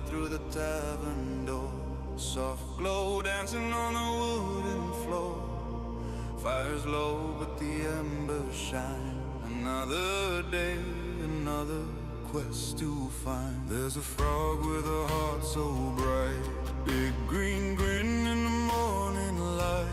through the tavern door. Soft glow dancing on the wooden floor. Fire's low, but the embers shine. Another day, another quest to find. There's a frog with a heart so bright. Big green grin in the morning light.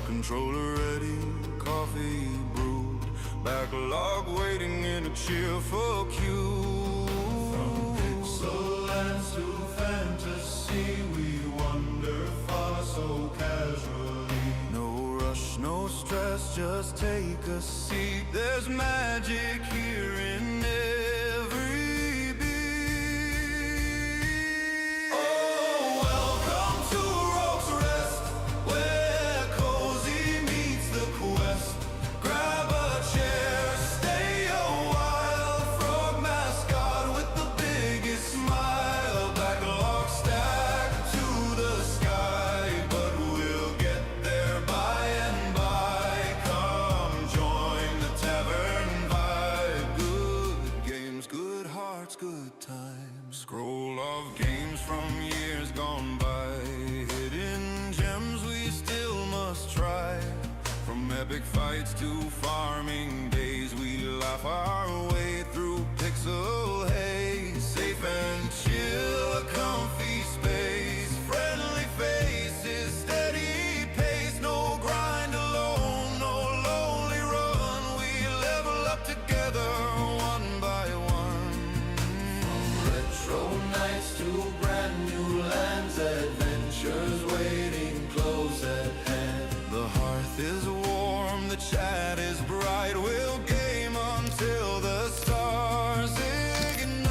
Controller ready, coffee brewed. Backlog waiting in a cheerful queue. From pixel lands to fantasy, we wander far so casually. No rush, no stress, just take a seat. There's magic here in every beat. Oh, welcome to Rogue's Rest, where cozy meets the quest. Grab a chair, stay a while. Frog mascot with the biggest smile. Backlog stacked to the sky, but we'll get there by and by. Come join the tavern vibe. Good games, good hearts, good times. Scroll of games from years gone by. Hidden gems we still must try. From epic fights to farming days, we laugh our way through pixel haze. Safe and chill, a comfy space. Friendly faces, steady pace. No grind alone, no lonely run. We level up together, one by one. From retro nights to brand new lands, adventures waiting close at hand. The hearth is warm, the chat is bright. We'll game until the stars ignite.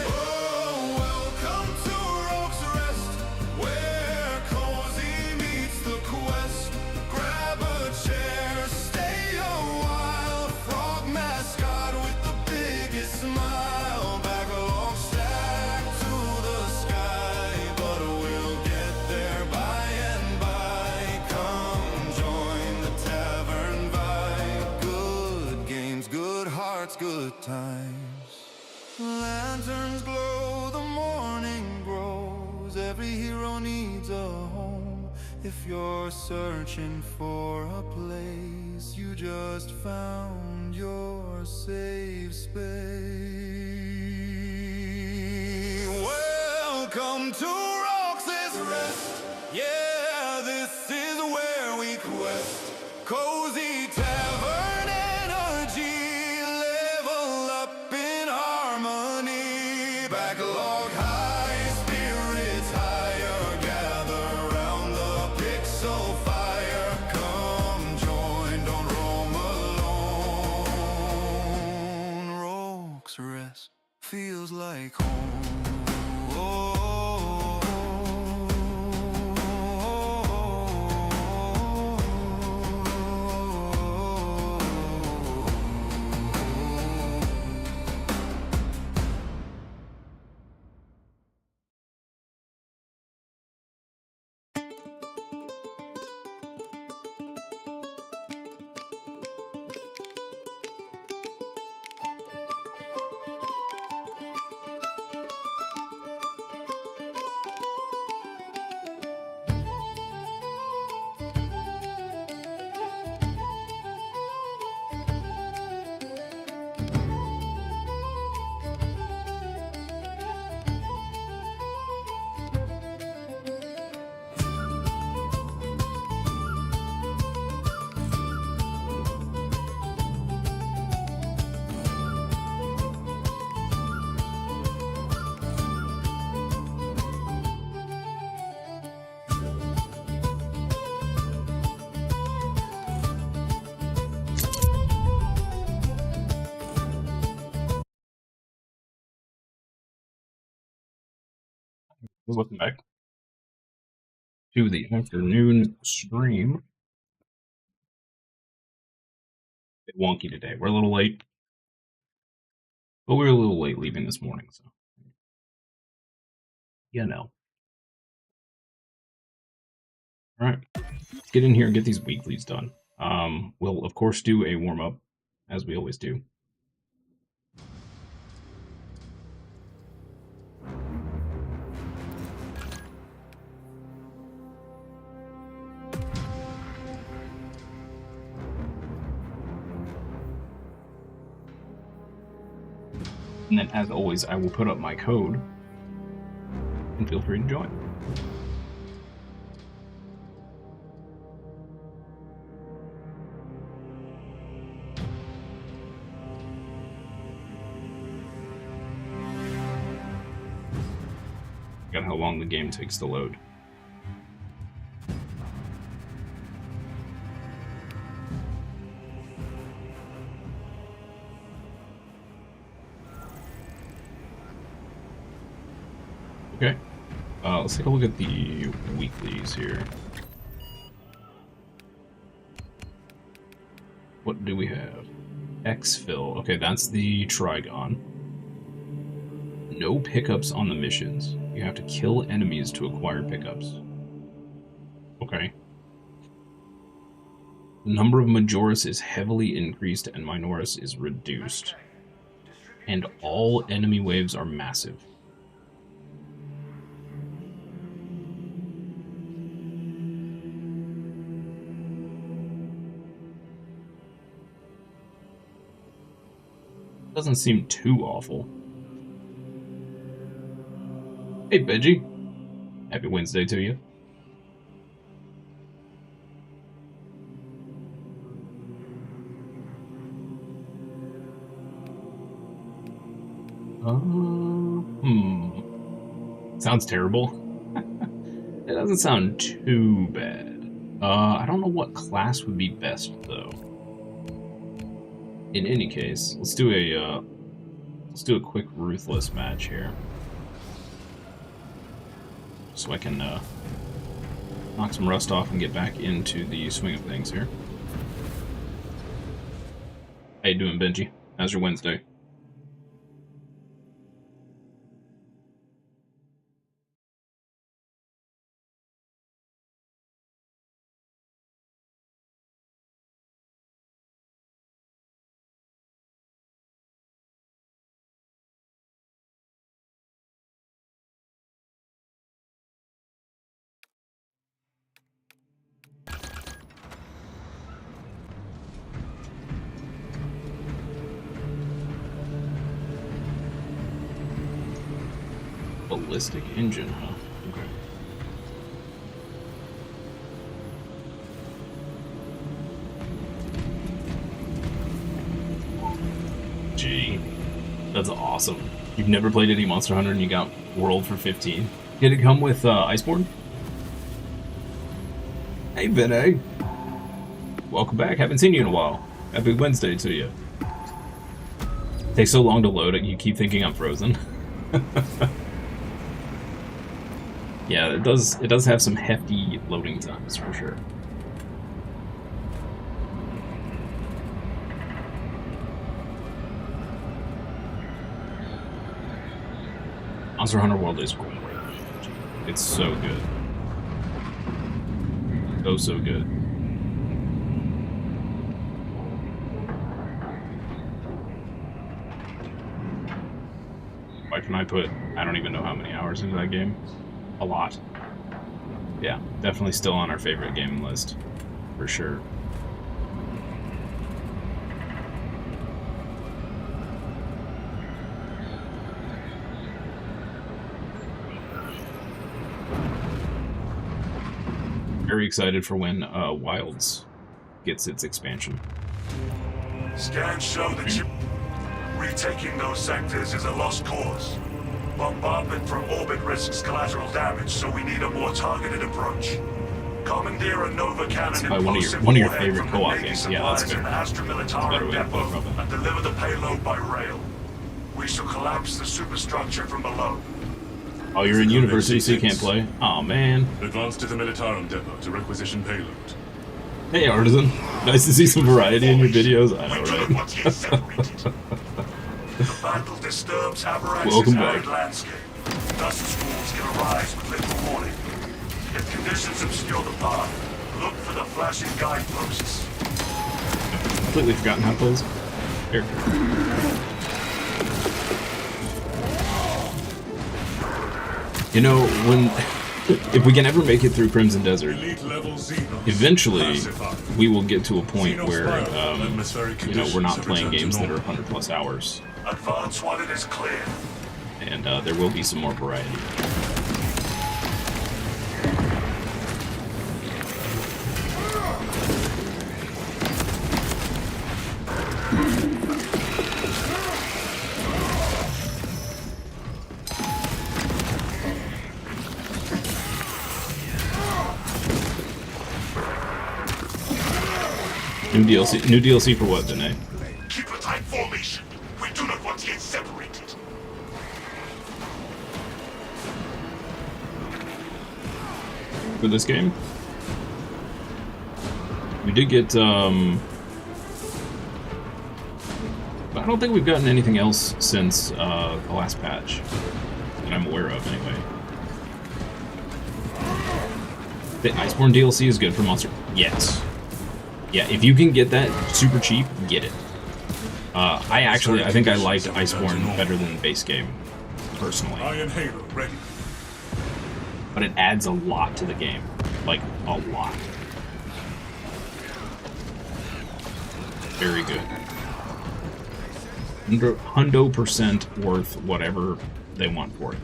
Oh, welcome to Rogue's Rest, where cozy meets the quest. Grab a chair, stay a while. Frog mascot with the biggest smile. Backlog stacked to the sky, but we'll get there by and by. Come join the tavern vibe. Good games, good hearts, good times. Lanterns glow, the morning grows. Every hero needs a home. If you're searching for a place, you just found your safe space. Welcome to Rogue's Rest. Yeah, this is where we quest. Cozy tavern energy, level up in harmony. Backlog high, spirits higher. Gather round the pixel fire. Come join, don't roam alone. Rogue's Rest feels like home. Welcome back to the afternoon stream. A bit wonky today. We're a little late, but we were a little late leaving this morning, so you know. All right, let's get in here and get these weeklies done. We'll of course do a warm up as we always do. And then, as always, I will put up my code, and feel free to join. Forgot how long the game takes to load. Okay, let's take a look at the weeklies here. What do we have? Exfil. Okay, that's the Trigon. No pickups on the missions. You have to kill enemies to acquire pickups. Okay. The number of Majoris is heavily increased and Minoris is reduced. And all enemy waves are massive. Doesn't seem too awful. Hey, Benji. Happy Wednesday to you. Sounds terrible. It doesn't sound too bad. I don't know what class would be best, though. In any case, let's do a quick ruthless match here, so I can knock some rust off and get back into the swing of things here. How you doing, Benji? How's your Wednesday? Ballistic engine, huh? Okay. Gee, that's awesome. You've never played any Monster Hunter and you got World for 15. Did it come with Iceborne? Hey, Vinay. Welcome back. Haven't seen you in a while. Happy Wednesday to you. Takes so long to load it, you keep thinking I'm frozen. Yeah, it does have some hefty loading times for sure. Monster Hunter World is great. It's so good. So good. Why can I put, I don't even know how many hours into that game? A lot. Yeah, definitely still on our favorite game list, for sure. Very excited for when Wilds gets its expansion. Scans show that retaking those sectors is a lost cause. Bombardment from orbit risks collateral damage, so we need a more targeted approach. Commandeer a Nova cannon by one of your favorite co-op games. Yeah, that's fair. That's a better way to put it, probably. And deliver the payload by rail. We shall collapse the superstructure from below. Oh, you're in university, so you can't play? Oh, man. Advance to the Militarum depot to requisition payload. Hey, Artisan. Nice to see some variety in your videos. I know, right? The battle disturbs Welcome Aberrax's back. arid landscape. Dust schools can arise with little warning. If conditions obscure the path, look for the flashing guideposts. Completely forgotten how to play this character. You know, if we can ever make it through Crimson Desert, eventually we will get to a point where, you know, we're not playing games that are 100+ hours. Advance while it is clear. And there will be some more variety. New DLC for what, Danae? Keep a tight formation. We do not want to get separated. For this game? We did get, I don't think we've gotten anything else since, the last patch. That I'm aware of, anyway. The Iceborne DLC is good for Monster... Yes. Yeah, if you can get that super cheap, get it. I think I liked Iceborne better than the base game, personally. Iron Halo ready. But it adds a lot to the game. Like, a lot. Very good. 100% worth whatever they want for it.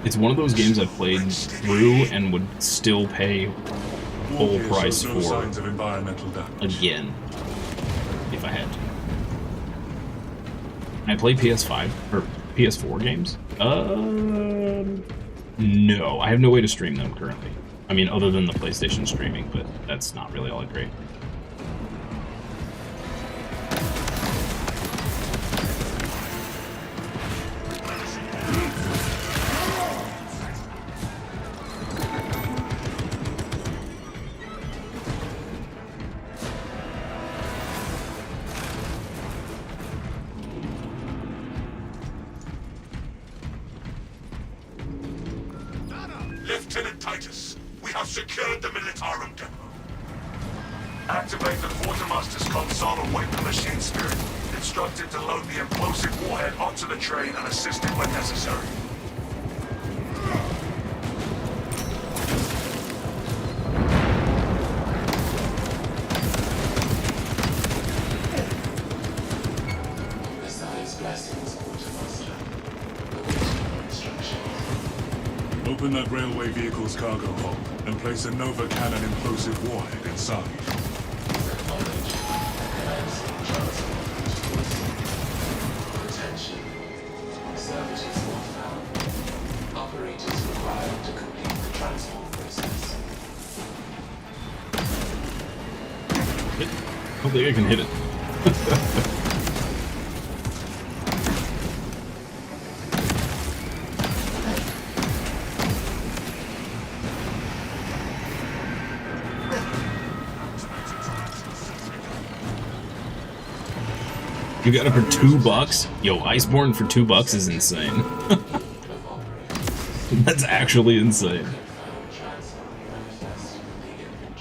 It's one of those games I played through and would still pay full price for again, if I had to. Can I play PS5 or PS4 games? No, I have no way to stream them currently. I mean, other than the PlayStation streaming, but that's not really all that great. Lieutenant Titus, we have secured the Militarum depot. Activate the Quartermaster's console and wake the machine spirit. Instructed to load the implosive warhead onto the train and assist it when necessary. Open that railway vehicle's cargo hold and place a Nova Cannon implosive warhead inside. Attention. Services not found. Operators required to complete the transport process. I don't think I can hit it. You got it for $2? Yo, Iceborne for $2 is insane. That's actually insane.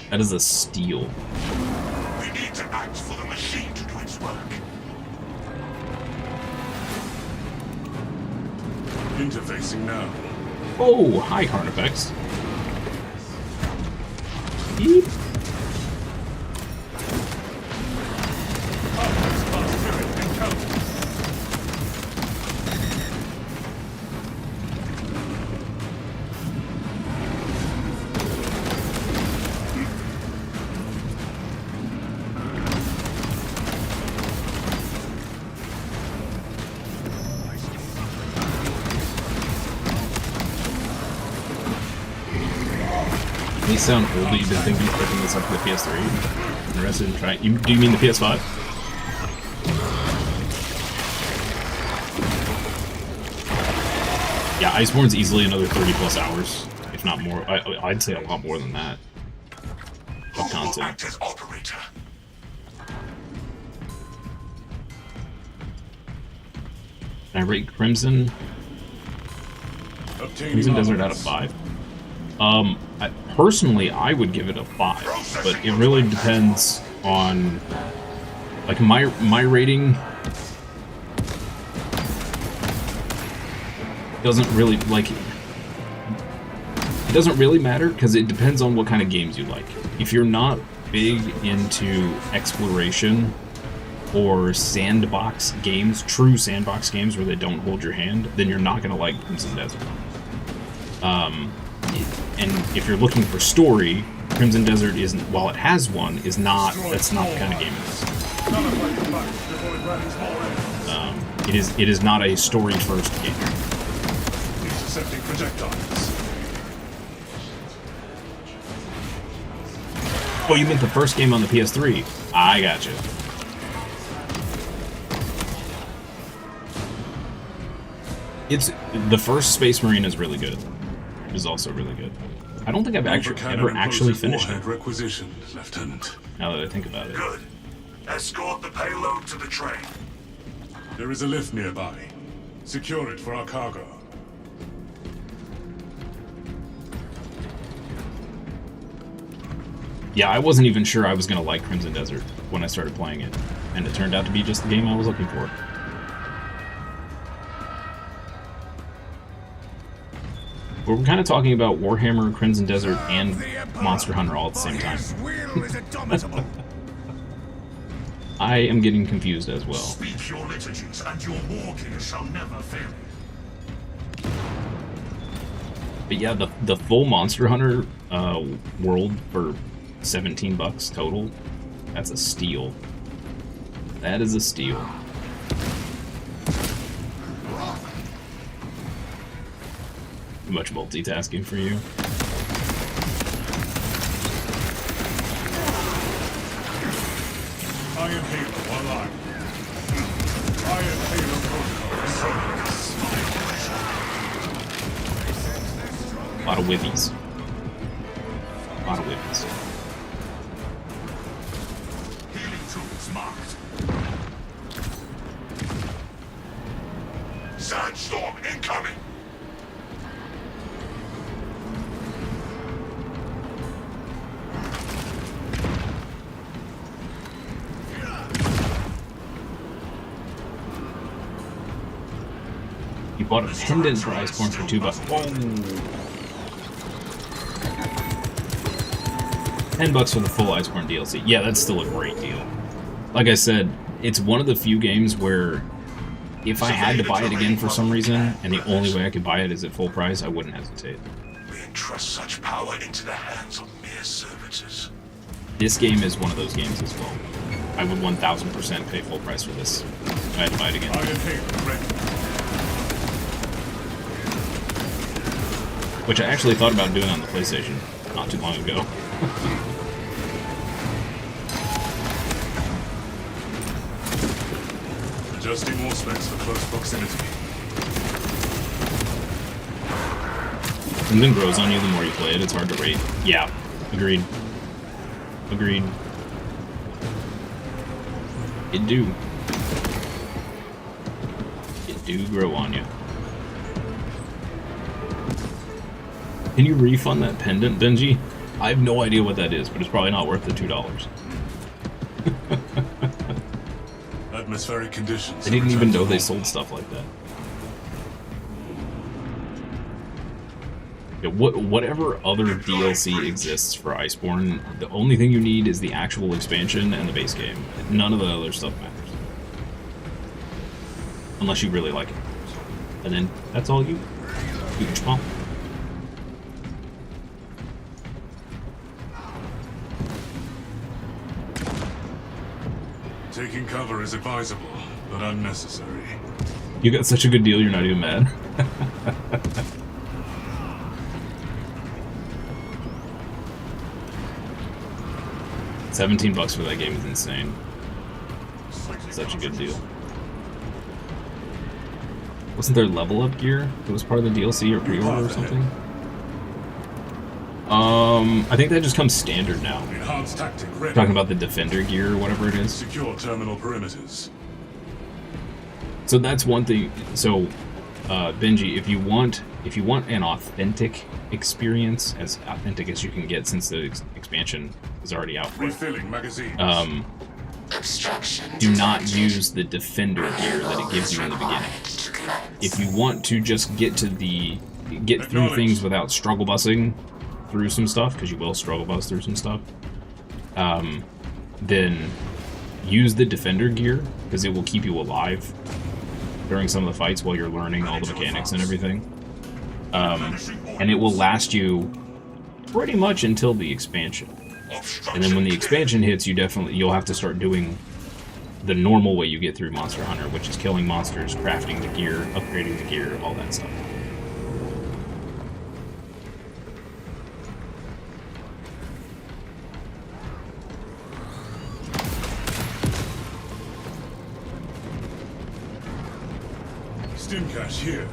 That is a steal. We need to act for the machine to do its work. Interfacing now. Oh, hi, Carnifex. Yeep. These sound oldie to think he's picking this up for the PS3. Interested in trying. Do you mean the PS5? Yeah, Iceborne's easily another 30 plus hours, if not more. I'd say a lot more than that. Of content. Act as operator. Can I rate Crimson? Crimson Desert out of 5? Personally, I would give it a 5, but it really depends on, like, my rating doesn't really, like, doesn't really matter because it depends on what kind of games you like. If you're not big into exploration or sandbox games, true sandbox games where they don't hold your hand, then you're not going to like Crimson Desert. And if you're looking for story, Crimson Desert isn't, while it has one, that's not the kind of game it is. It is not a story-first game. Intercepting projectiles. Oh, you meant the first game on the PS3? I gotcha. It's the first Space Marine is really good. It is also really good. I don't think I've ever actually finished it. Requisitioned, Lieutenant. Now that I think about it. Good. Escort the payload to the train. There is a lift nearby. Secure it for our cargo. Yeah, I wasn't even sure I was going to like Crimson Desert when I started playing it, and it turned out to be just the game I was looking for. We're kind of talking about Warhammer, Crimson Desert, and Monster Hunter all at the same time. I am getting confused as well. Speak your liturgies, and your war gear shall never fail. But yeah, the full Monster Hunter world for $17 total, that's a steal. That is a steal. Much multitasking for you. Iron Halo online. Iron Halo protocol. A lot of whippies. A lot of whippies. Healing tools marked. Sandstorm incoming. You bought a pendant for Iceborne for $2. Whoa. $10 for the full Iceborne DLC. Yeah, that's still a great deal. Like I said, it's one of the few games where if I had to buy it again for some reason, and the only way I could buy it is at full price, I wouldn't hesitate. We entrust such power into the hands of mere servitors. This game is one of those games as well. I would 1000% pay full price for this if I had to buy it again. Iron Halo ready. Which I actually thought about doing on the PlayStation not too long ago. Adjusting more specs for close proximity. Something grows on you the more you play it, it's hard to rate. Yeah, agreed. Agreed. It do. It do grow on you. Can you refund that pendant, Benji? I have no idea what that is, but it's probably not worth the $2. Atmospheric conditions. I didn't even know they sold stuff like that. Yeah, whatever other DLC exists for Iceborne, the only thing you need is the actual expansion and the base game. None of the other stuff matters. Unless you really like it. And then, that's all you can chomp. Taking cover is advisable, but unnecessary. You got such a good deal, you're not even mad. $17 for that game is insane. Such a good deal. Wasn't there level up gear that was part of the DLC or pre-order or something? I think that just comes standard now. Enhanced tactic ready. Talking about the Defender gear or whatever it is. Secure terminal perimeters. So that's one thing. So, Benji, if you want an authentic experience, as authentic as you can get since the expansion is already out, Refilling magazines. do not use the Defender gear that it gives you in the beginning. If you want to just get through things without struggle busing, through some stuff, because you will struggle bus through some stuff, then use the defender gear, because it will keep you alive during some of the fights while you're learning all the mechanics and everything. And it will last you pretty much until the expansion. And then when the expansion hits, you'll have to start doing the normal way you get through Monster Hunter, which is killing monsters, crafting the gear, upgrading the gear, all that stuff. Stim cache here.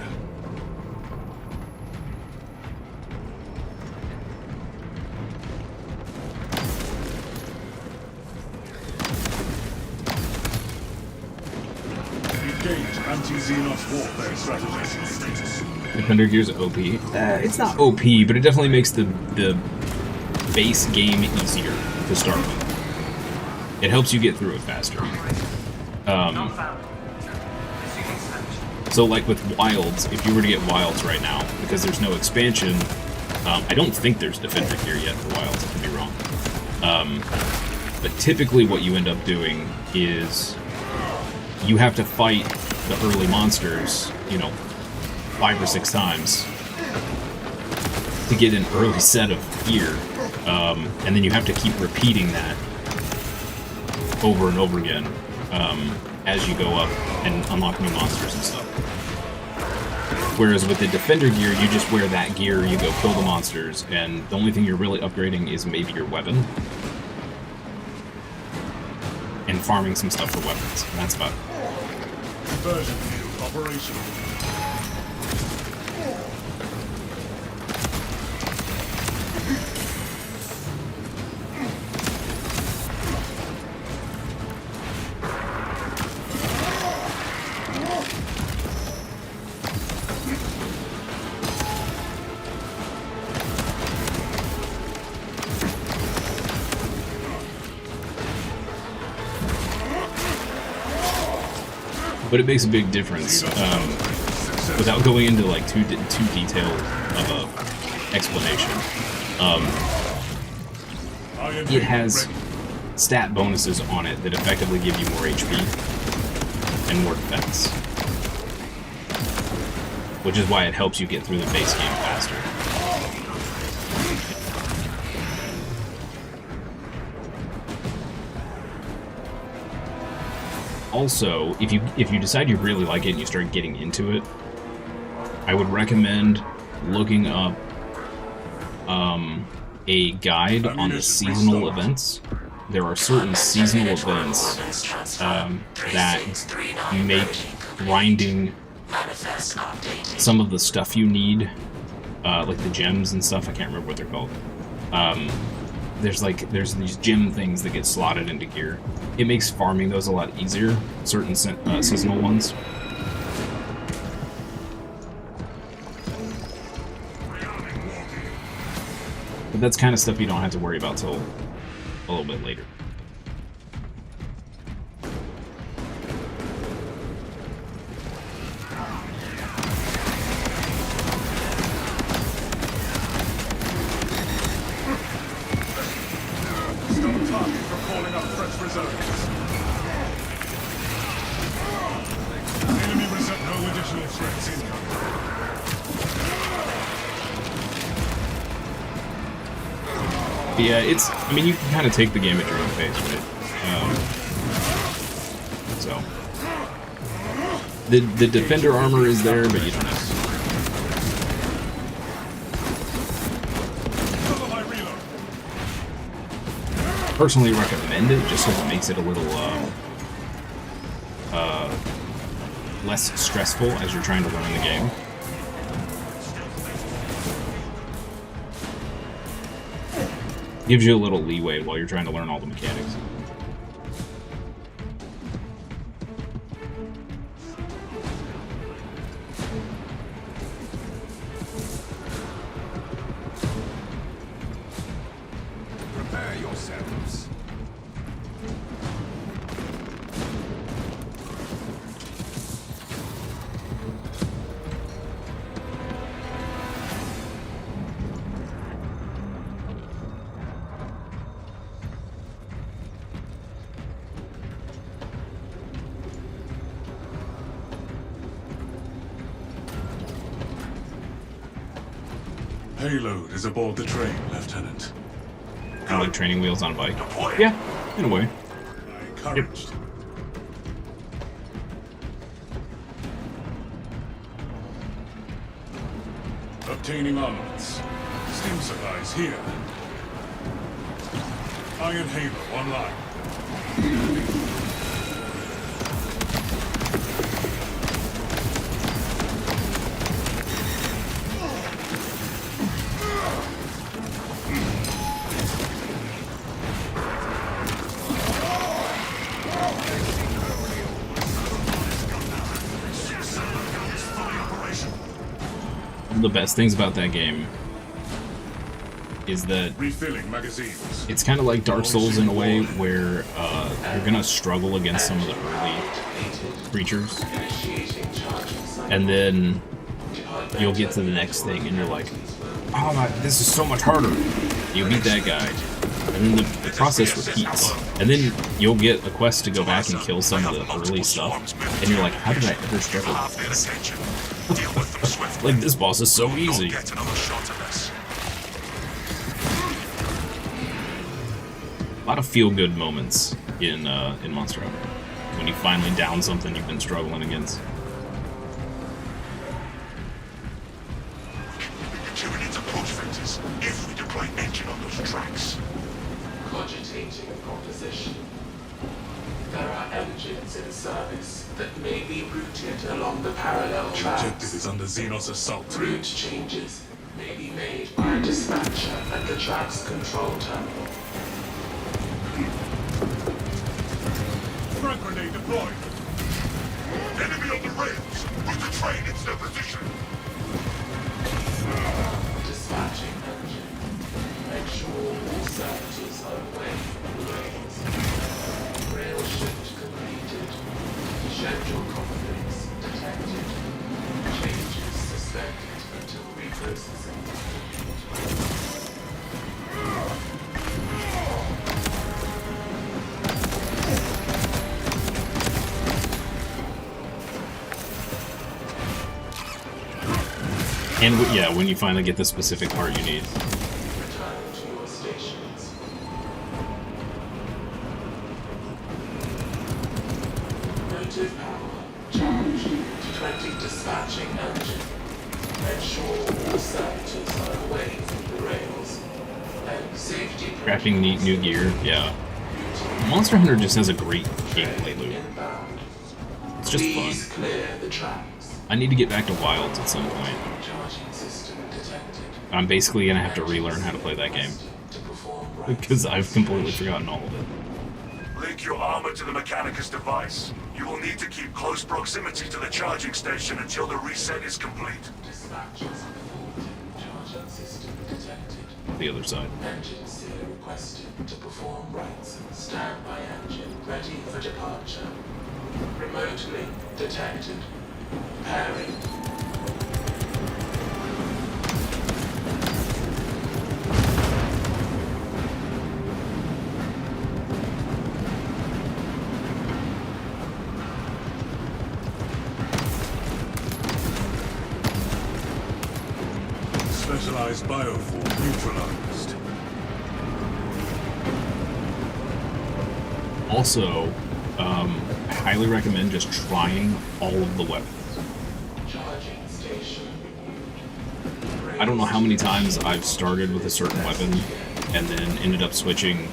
Anti-Xenos warfare strategy. Defender Gear's OP. It's not OP, but it definitely makes the base game easier to start with. It helps you get through it faster. So like with Wilds, if you were to get Wilds right now, because there's no expansion, I don't think there's Defender Gear yet for Wilds, I could be wrong. But typically what you end up doing is you have to fight the early monsters, 5 or 6 times to get an early set of gear, and then you have to keep repeating that over and over again as you go up and unlock new monsters and stuff. Whereas with the Defender Gear, you just wear that gear, you go kill the monsters, and the only thing you're really upgrading is maybe your weapon and farming some stuff for weapons, and that's about it. Conversion field operational. But it makes a big difference. Without going into like too detailed of a explanation, it has stat bonuses on it that effectively give you more HP and more defense, which is why it helps you get through the base game faster. Also, if you decide you really like it and you start getting into it, I would recommend looking up a guide on the seasonal events. There are certain seasonal events that make grinding some of the stuff you need, like the gems and stuff. I can't remember what they're called. There's these gem things that get slotted into gear. It makes farming those a lot easier, certain seasonal ones. But that's kind of stuff you don't have to worry about till a little bit later. Yeah, you can kind of take the game at your own pace, right? So, the defender armor is there, but you don't have to. Personally recommend it, just because it makes it a little less stressful as you're trying to learn the game. Gives you a little leeway while you're trying to learn all the mechanics. Prepare yourselves. payload is aboard the train, Lieutenant. Kind of like training wheels on a bike. Deploy. Yeah, in a way. Encouraged. Obtaining armaments. Steam supplies here. Iron Halo online. One of the best things about that game is that Refilling magazines. it's kind of like Dark Souls in a way where you're gonna struggle against some of the early creatures, and then you'll get to the next thing and you're like, oh my, this is so much harder. You beat that guy, and then the process repeats, and then you'll get a quest to go back and kill some of the early stuff, and you're like, how did I ever struggle with this? Like, this boss is so easy. Get another shot at this. A lot of feel-good moments in Monster Hunter when you finally down something you've been struggling against. Tuning into approach vectors if we deploy engine on those tracks. Cogitating proposition. There are engines in service that may be routed along the parallel Objective tracks. is under Xenos assault. Route changes may be made by a dispatcher at the track's control terminal. Frag grenade deployed. Enemy on the rails. Put the train into their position. Dispatching engine. Make sure all services are away from the rails. Rail shift completed. Schedule conflicts detected. Changes suspended until reprocessing. And yeah, when you finally get the specific part you need. Return to your stations. Motive power charged to 20 dispatching engine. Ensure all services are away from the rails. And safety Crafting neat new gear, yeah. Monster Hunter just has a great gameplay loop. inbound. It's just Please fun. clear the tracks. I need to get back to Wilds at some point. Charging system detected. I'm basically gonna have to relearn how to play that game To perform rites. because I've completely forgotten all of it. Link your armor to the Mechanicus device. You will need to keep close proximity to the charging station until the reset is complete. Dispatches aborted. Charging system detected. The other side. Engine seal requested to perform rites. Standby engine ready for departure. Remotely detected. Pairing. Specialized bioform neutralized. Also, highly recommend just trying all of the weapons. Charging station renewed. I don't know how many times I've started with a certain weapon and then ended up switching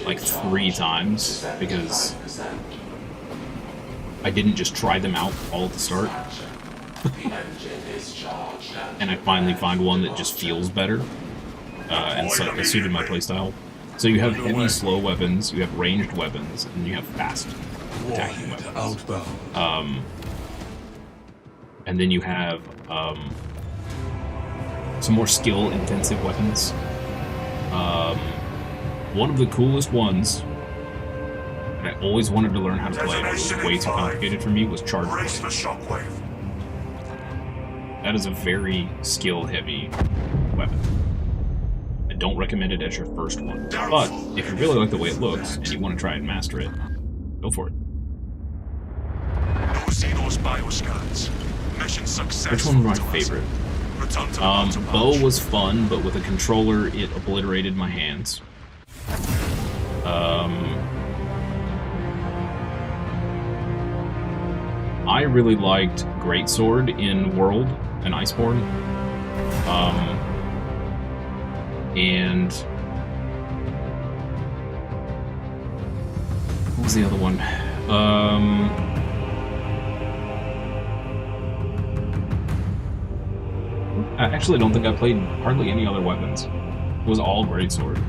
like 3 times because 75%. I didn't just try them out all at the start. The engine is charged And I finally find one that just feels better and so it suited my playstyle. So you have heavy, slow weapons, you have ranged weapons, and you have fast attacking Warhead weapons. outbound. And then you have some more skill-intensive weapons. One of the coolest ones that I always wanted to learn how to play, but it was way too complicated for me, was charge Brace blade. for shockwave. That is a very skill-heavy weapon. I don't recommend it as your first one, but if you really like the way it looks and you want to try and master it, go for it. No Xenos bioscans. Mission successful. Which one was my to us. favorite? Return to the mountain Bow pouch. was fun, but with a controller, it obliterated my hands. I really liked Greatsword in World and Iceborne. And what was the other one? I actually don't think I played hardly any other weapons. It was all Greatsword.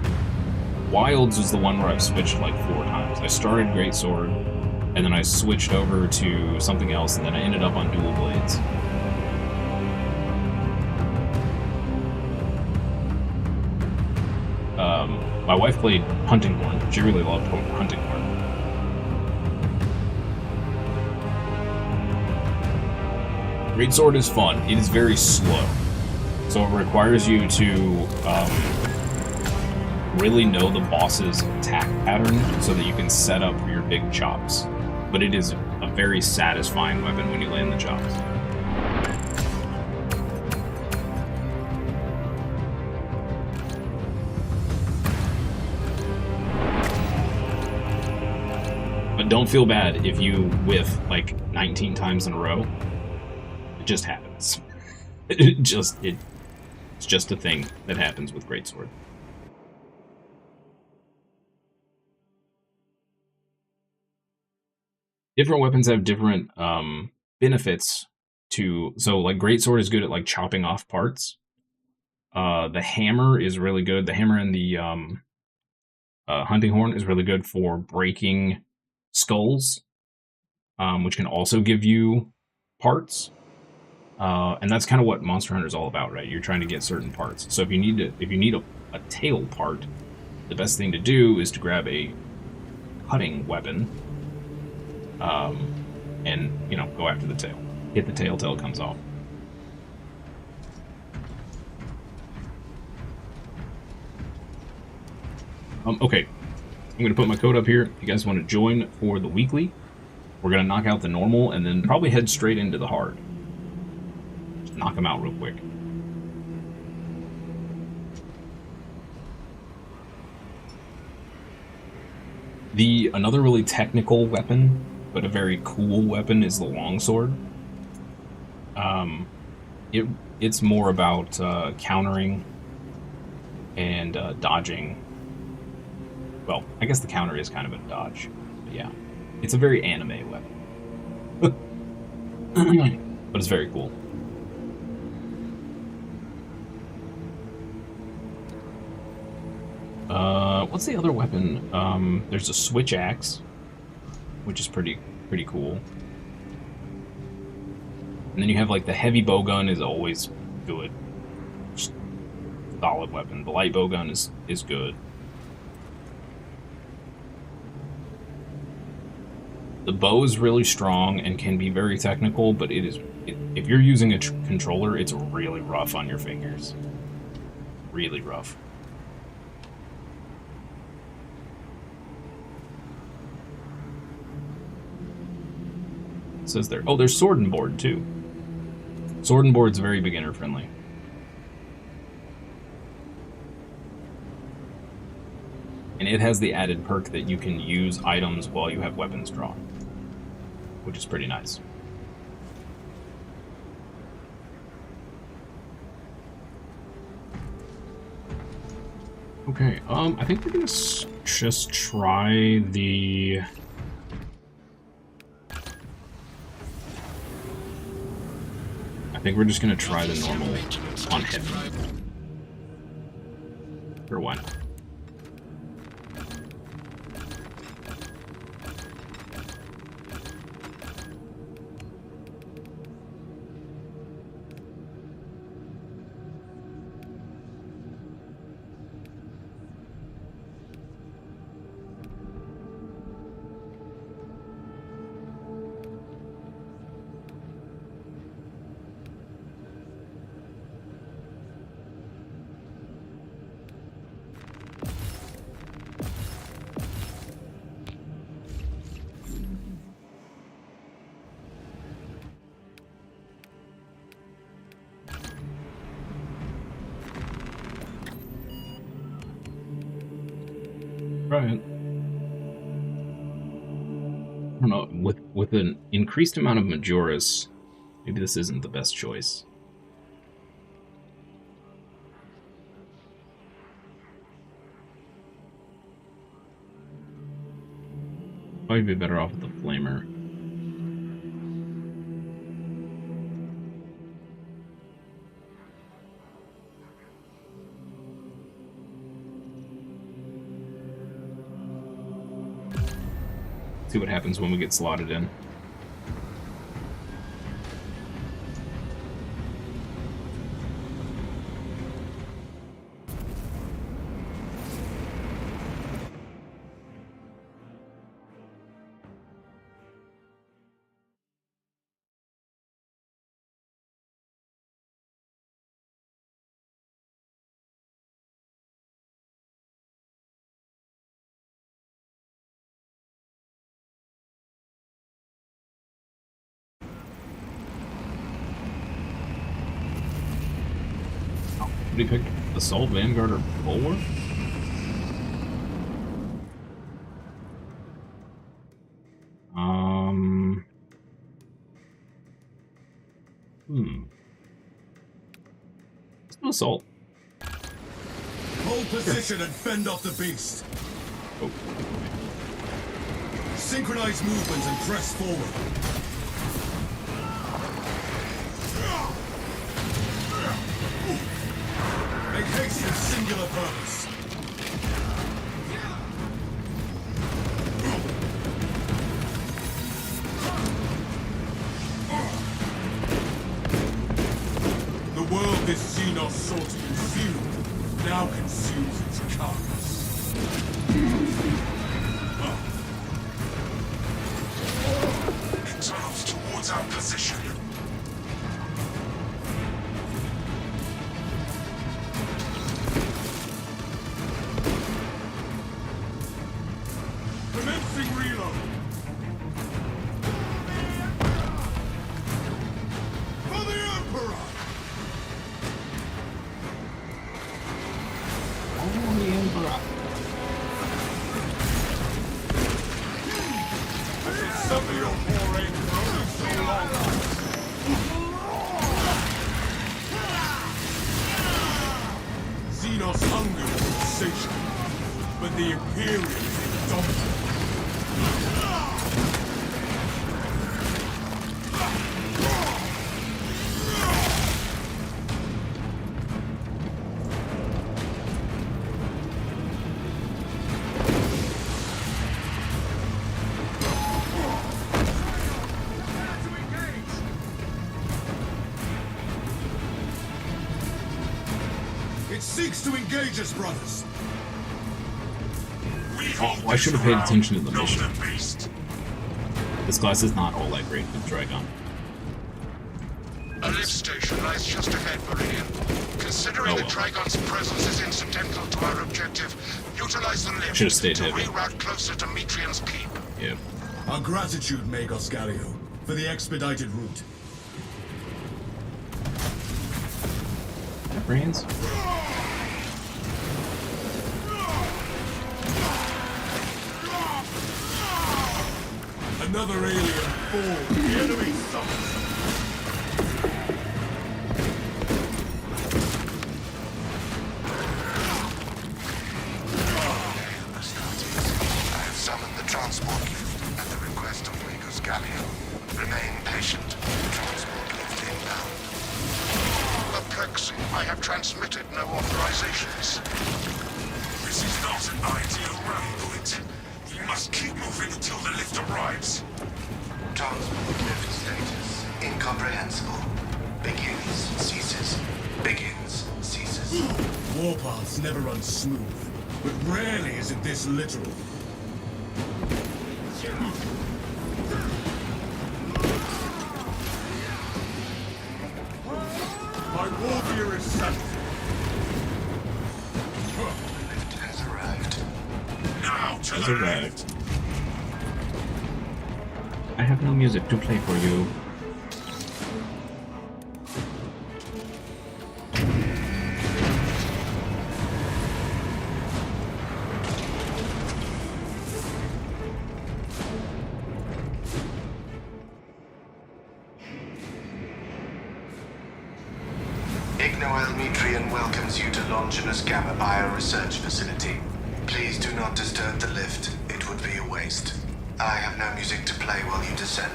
Wilds was the one where I've switched like 4 times. I started Greatsword, and then I switched over to something else, and then I ended up on Dual Blades. My wife played Hunting Horn. She really loved Hunting Horn. Greatsword is fun. It is very slow. So it requires you to really know the boss's attack pattern so that you can set up your big chops. But it is a very satisfying weapon when you land the chops. But don't feel bad if you whiff like 19 times in a row. It just happens. It's just a thing that happens with Greatsword. Different weapons have different benefits to. So like Greatsword is good at like chopping off parts. The hammer is really good. The hammer and the hunting horn is really good for breaking skulls, which can also give you parts. And that's kind of what Monster Hunter is all about, right? You're trying to get certain parts. So if you need a tail part, the best thing to do is to grab a cutting weapon, and go after the tail. Hit the tail till it comes off. Okay, I'm gonna put my code up here. If you guys want to join for the weekly, we're gonna knock out the normal and then probably head straight into the hard. Just knock them out real quick. Another really technical weapon, but a very cool weapon, is the longsword. It's more about countering and dodging. Well, I guess the counter is kind of a dodge, but yeah. It's a very anime weapon. But it's very cool. What's the other weapon? There's a switch axe, which is pretty cool. And then you have like the heavy bowgun is always good. Just solid weapon. The light bowgun is good. The bow is really strong and can be very technical, but if you're using a controller, it's really rough on your fingers. Really rough. It says there. Oh, there's sword and board too. Sword and board's very beginner friendly. And it has the added perk that you can use items while you have weapons drawn, which is pretty nice. Okay, I think we're gonna just try the... I think we're just gonna try the normal on heavy. Or why not? Right. I don't know. With an increased amount of Majoris, maybe this isn't the best choice. Probably be better off with the Flamer. See what happens when we get slotted in. What do you pick? Assault, Vanguard, or Bulwark? Let's do Assault. Hold position and fend off the beast. Oh. Synchronize movements and press forward. Make haste with singular purpose. The world this Xenos sought to consume now consumes its carcass. It moves towards our position. Commencing reload. For the Emperor! Some of your poor ain't grown so long. Xenos hunger is insatiable, but the Imperium is indomitable. It seeks to engage us, brothers. Oh, I should have paid attention to the mission. Golden Beast. This class is not all that great with Dragon. A lift station lies just ahead, Meridian. Considering Oh, the well. Trigon's presence is incidental to our objective, utilize the lift Should've stayed to heavy. reroute closer to Metrian's keep. Yep. Our gratitude, Magos Gallio, for the expedited route. Brains? Another alien fall. The enemy summons. I have summoned the transport lift at the request of Weeklies Gallio. Remain patient. Transport lift inbound. Perplexing. I have transmitted no authorizations. This is not an ideal round point. We must keep moving until the lift arrives. Transport lift status incomprehensible. Begins, ceases. Begins, ceases. Warpaths never run smooth, but rarely is it this literal. My war gear is set. Lift has arrived. Now to Has the arrived. lift. I have no music to play for you. Ignoel Metrian welcomes you to Longinus Gamma Bio Research Facility. Please do not disturb the lift. It would be a waste. I have no music to play while you descend.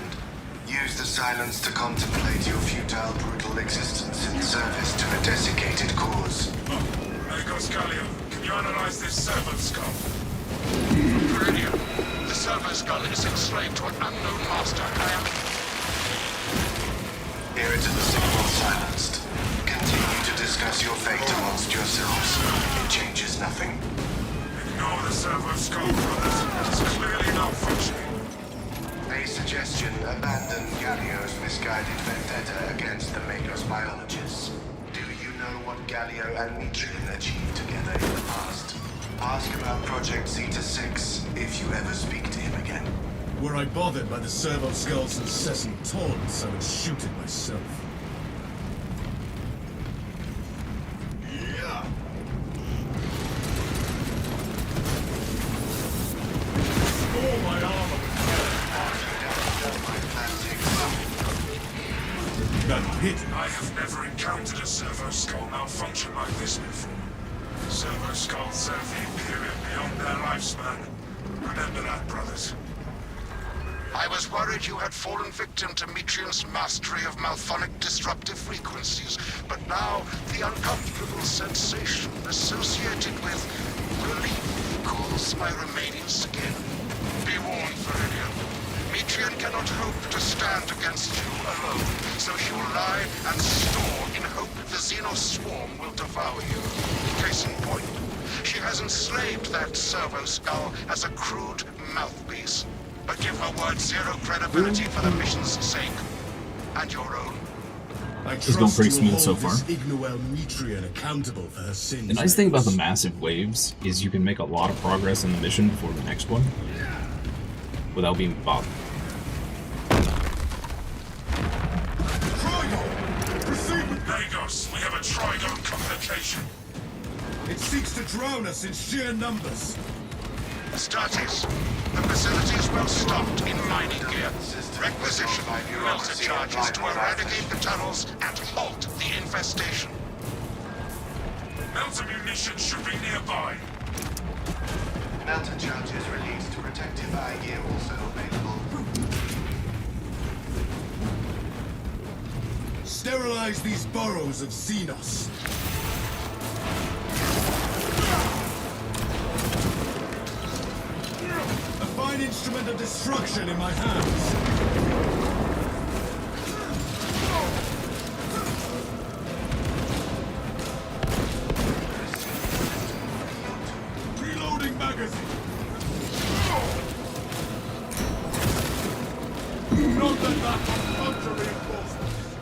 Use the silence to contemplate your futile, brutal existence in service to a desiccated cause. Magos Gallium, can you analyze this servo skull? Meridian, the servo skull is enslaved to an unknown master. Hear it to the signal silenced. Continue to discuss your fate amongst yourselves. It changes nothing. Ignore the servo skull, brothers. It's clearly not functioning. A suggestion: abandon Gallio's misguided vendetta against the Magos biologists. Do you know what Gallio and Metrian achieved together in the past? Ask about Project Zeta 6 if you ever speak to him again. Were I bothered by the servo skull's incessant taunts, I would shoot it myself. Yeah. Oh, my armor! That pit. I have never encountered a servo skull malfunction like this before. Servo skulls serve the Imperium beyond their lifespan. Remember that, brothers. I was worried you had fallen victim to Metrian's mastery of malphonic disruptive frequencies, but now the uncomfortable sensation associated with relief cools my remaining skin. Be warned, Viridian. Metrian cannot hope to stand against you alone, so she will lie and store in hope the Xenos swarm will devour you. Case in point, she has enslaved that servo skull as a crude mouthpiece. But give her word zero credibility for the mission's sake, and your own. I It's going pretty trust you will smooth so hold far. this Ignoel Metrian accountable for her sins. The nice thing about the massive waves is you can make a lot of progress in the mission before the next one without being bothered. Magos, we have a Trigon complication. It seeks to drown us in sheer numbers. Statis, the facility is well stocked in mining gear. Requisition melter charges to eradicate the tunnels and halt the infestation. Melter munitions should be nearby. Melter charges released. Protective eye gear also available. Sterilize these burrows of Xenos. A fine instrument of destruction in my hands. Reloading magazine. Not let that come to reinforcements.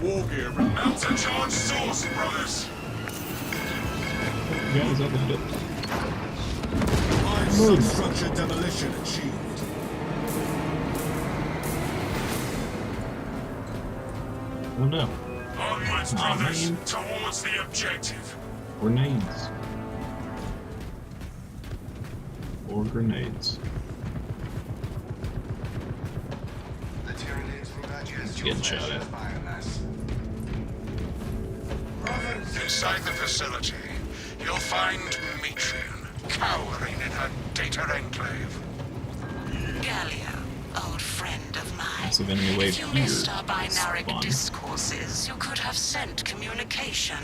War gear. Melter charge source, brothers. Yeah, is that what it is? High substructure demolition achieved. Oh no. Onwards, Aw, brothers, man. towards the objective. Grenades. Or grenades. The Tyranids will digest your Getting flesh shot at. as biomass. Inside the facility, you'll find Metrian, cowering in her data enclave. Gallia, old friend of mine. Massive enemy wave If you here. missed our That's binaric fun. discourses, you could have sent communication.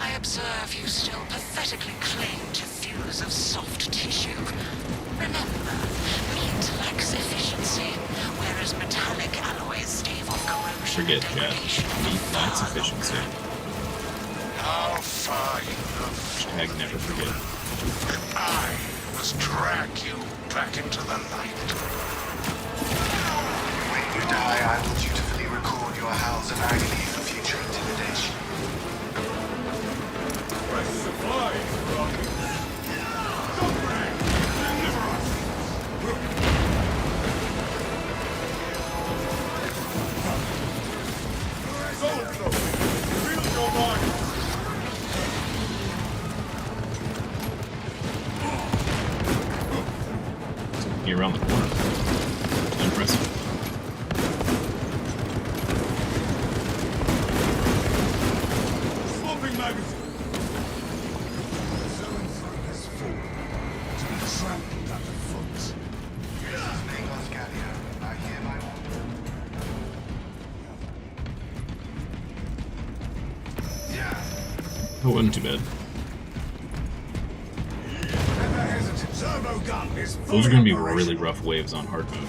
I observe you still pathetically cling to views of soft tissue. Remember, meat lacks efficiency, whereas metallic alloys stave off corrosion Forget and that. degradation. Meat lacks far efficiency. longer. How far you have Hashtag never forget. I must drag you back into the light. When you die, I will dutifully record your howls of agony for future intimidation. Fresh supplies from... Suffering! Deliver us! Soldier! Feel your mind! Here around the corner. Impressive. Oh, wasn't too bad. Those are going to be really rough waves on hard mode.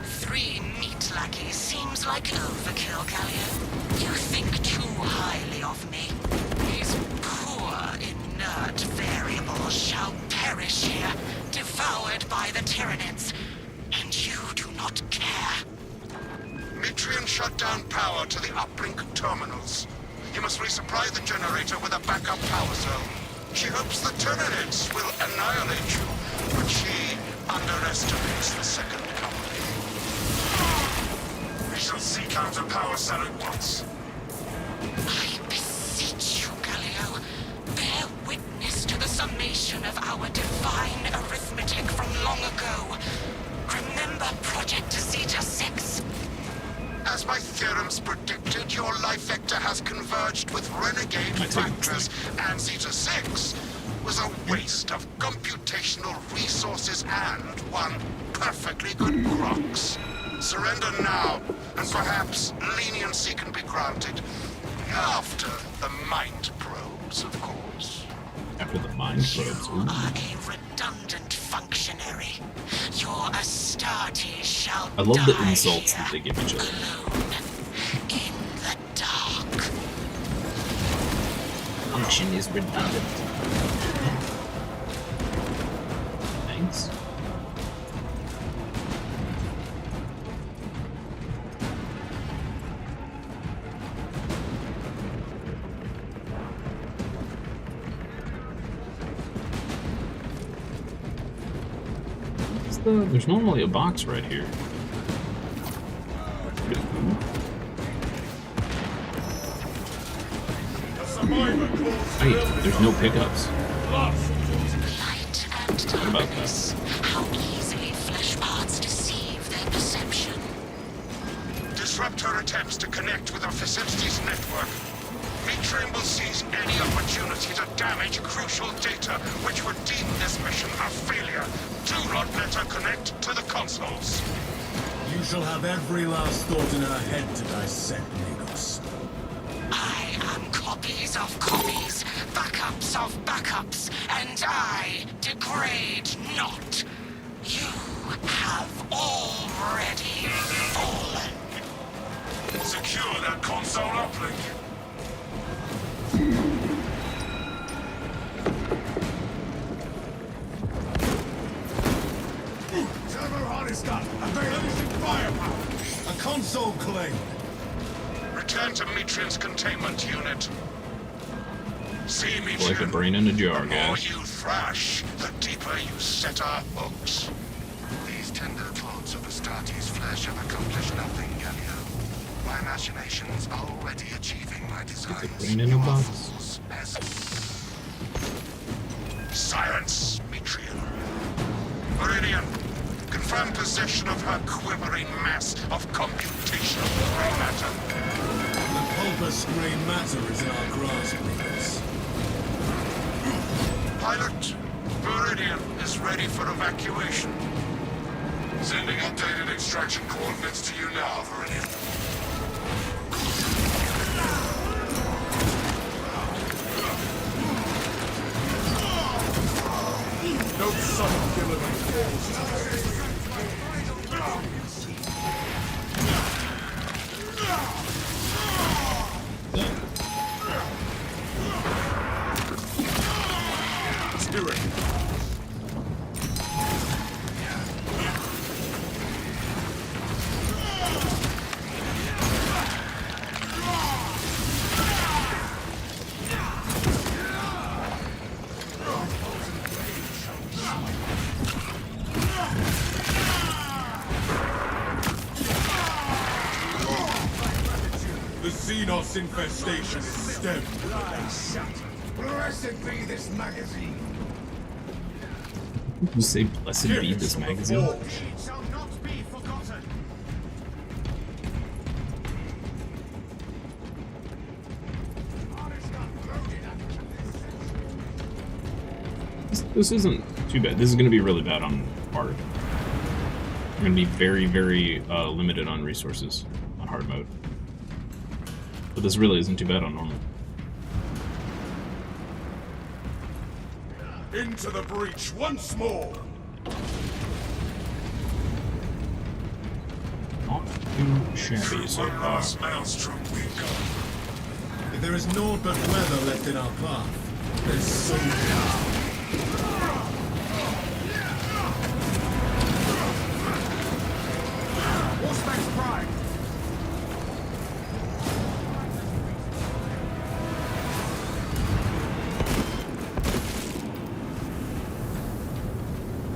Three meat lackeys seems like overkill, Gallia. You think too highly of me. These poor, inert variables shall perish here, devoured by the Tyranids. And you do not care. Mitrian shut down power to the uplink terminals. You must resupply the generator with a backup power cell. She hopes the Tyranids will annihilate you, but she underestimates the second company. We shall seek out a power cell at once. I beseech you, Galio, bear witness to the summation of our divine arithmetic from long ago. Remember Project Zeta 6? As my theorems predicted, your life vector has converged with renegade factors, and Zeta 6 was a waste of computational resources and one perfectly good Grox. Surrender now, and perhaps leniency can be granted. After the mind probes, of course. After the mind probes. You are a redundant functionary. Your Astartes shall I love the die insults here, that they give each other. alone, in the dark. Function is redundant. Thanks. There's normally a box right here. Hey, there's no pickups. Light and What about darkness. How easily flesh parts deceive their perception. Disrupt her attempts to connect with our facilities network. Mitrian will seize any opportunity to damage crucial data, which would deem this mission a failure. Do not let her connect to the consoles. You shall have every last thought in her head to dissect, Minos. I am copies of copies, backups of backups, and I degrade not. You have already fallen. Secure that console uplink. Servo harness gun! Available firepower! A console claim! Return to Mitrian's containment unit. See, Mitrian, Like a brain in a jar, the more guys. you thrash, the deeper you set our hooks. These tender clods of Astartes flesh have accomplished nothing, Galio. My machinations are already achieving my designs. brain in a You are box. fools, peasants. Silence, Mitrian. Meridian, confirm possession of her quivering mass of computational gray matter. The pulpous grey matter is in our grasp, Minos. Pilot, Meridian is ready for evacuation. Sending updated extraction coordinates to you now, Viridian. No son of Gilligan falls Let's do it. The Xenos infestation is stemmed. Blessed be this magazine. You say blessed be this magazine? It shall not be forgotten. This isn't too bad. This is going to be really bad on hard. We're gonna be very, very limited on resources on hard mode. But this really isn't too bad on normal. Into the breach once more! Not too shabby so One far. last maelstrom we've got. If there is naught but weather left in our path, there's so down. Horseback's pride!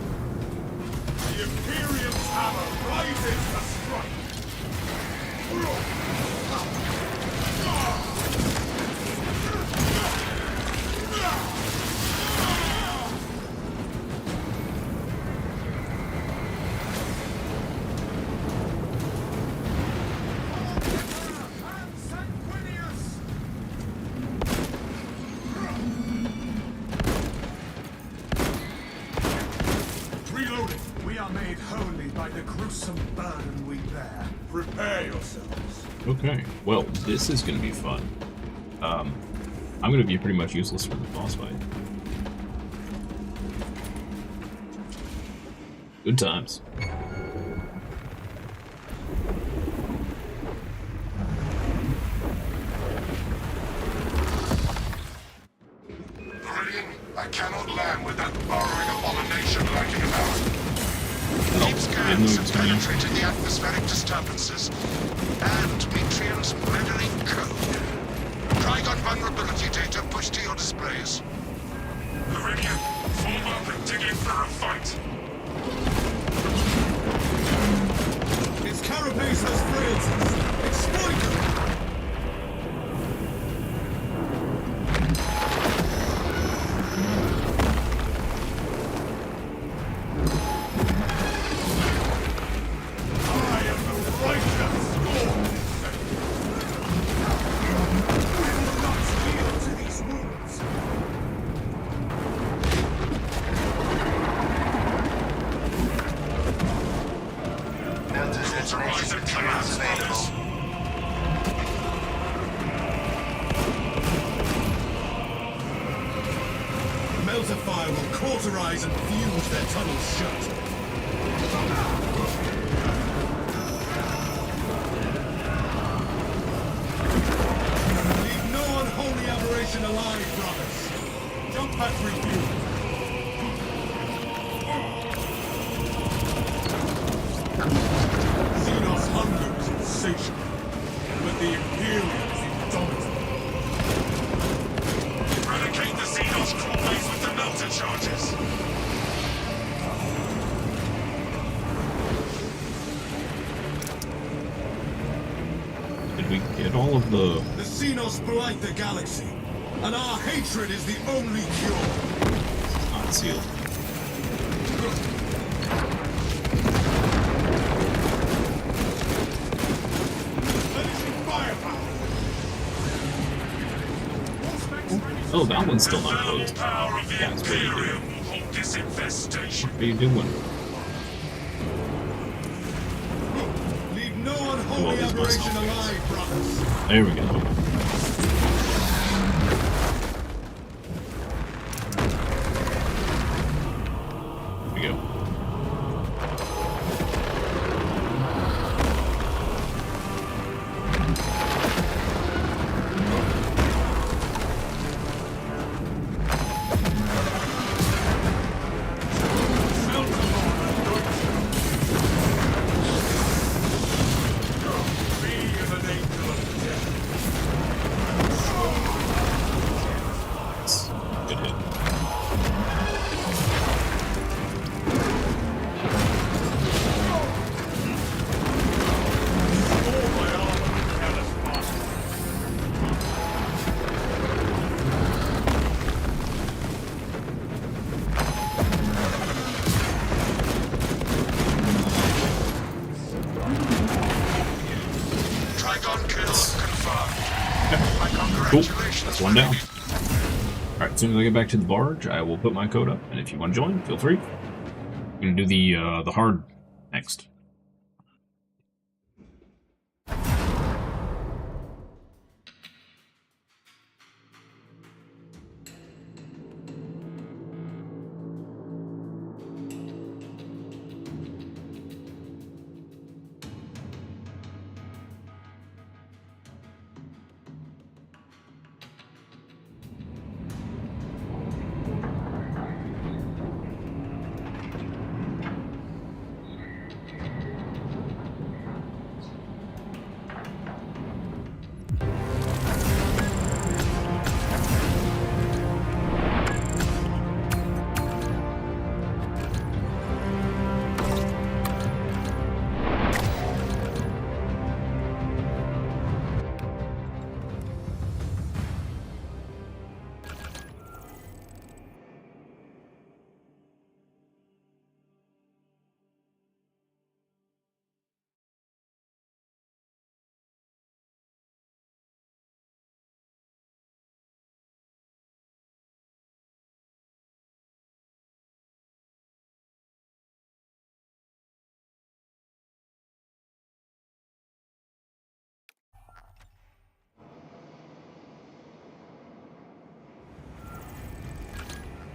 The Imperium's hammer rises to strike! Reloading! We are made holy by the gruesome burden we bear. Prepare yourselves. Okay, well, this is gonna be fun. I'm gonna be pretty much useless for the boss fight. Good times. Brilliant. I cannot land with that burrowing abomination lurking about. Oh, Deep I didn't know scans it have was coming in. penetrated the atmospheric disturbances and Metrium's meddling code. Trigon vulnerability data pushed to your displays. Meridian, form up and dig in for a fight. Its carapace has frailties. Exploit them! I am the righteous scorn! We will not yield to these wounds! Notice Authorize detonation and materials collapse, available. brothers. Melter fire will cauterize and fuse their tunnels shut. Leave no unholy aberration alive, brothers. Jump pack review. Xenos hunger is insatiable, but the Imperium is indomitable. Eradicate the Xenos crawlways with the melter charges. Did we get all of the... The Xenos blight the galaxy, and our hatred is the only cure. Not sealed. Finishing firepower. Oh, that one's still not The closed. power of the That's pretty good. Imperium will halt this infestation. What are you doing? Leave no unholy Well, aberration alive, brothers. There we go. Here we go. Be an angel of death. Good hit. All my armor, careless bastard. Trigon kill confirmed. My Cool. congratulations. That's one down. Alright, as soon as I get back to the barge, I will put my code up, and if you want to join, feel free. I'm gonna do the hard next.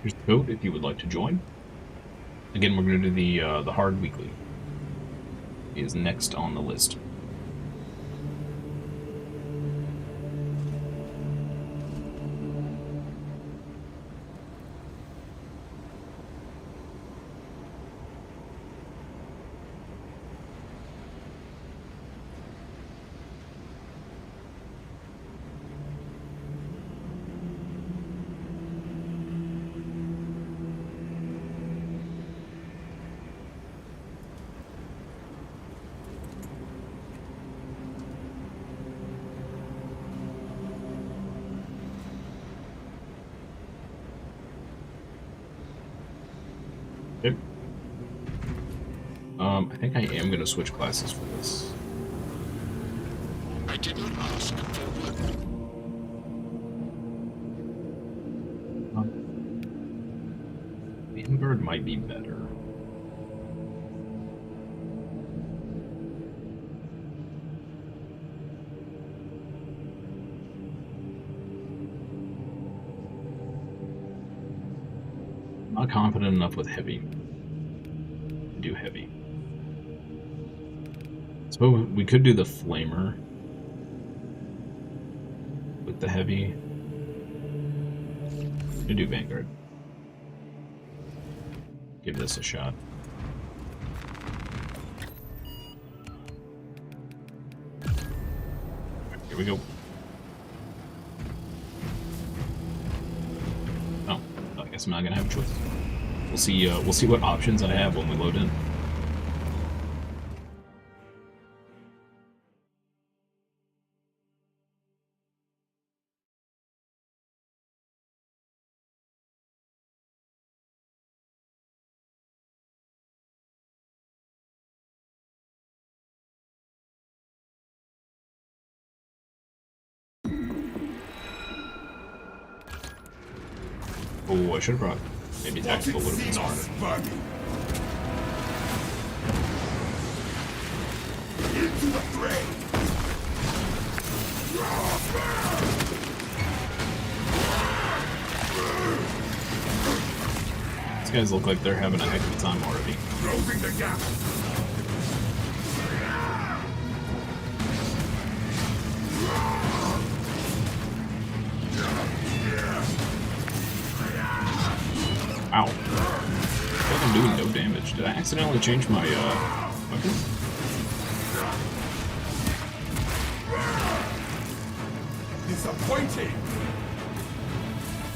Here's the code if you would like to join. Again, we're going to do the hard weekly. He is next on the list. Okay. I think I am going to switch classes for this. I did not ask for what. Vanguard might be better. Not confident enough with heavy. Do heavy. So we could do the flamer with the heavy. To do Vanguard. Give this a shot. Right, here we go. Oh, I guess I'm not gonna have a choice. We'll see. We'll see what options I have when we load in. Oh, I should have brought maybe tactical would have been smarter. Into the fray! These guys look like they're having a heck of a time already. Closing the gap! Ow. I feel like I'm doing no damage. Did I accidentally change my weapon? Disappointing!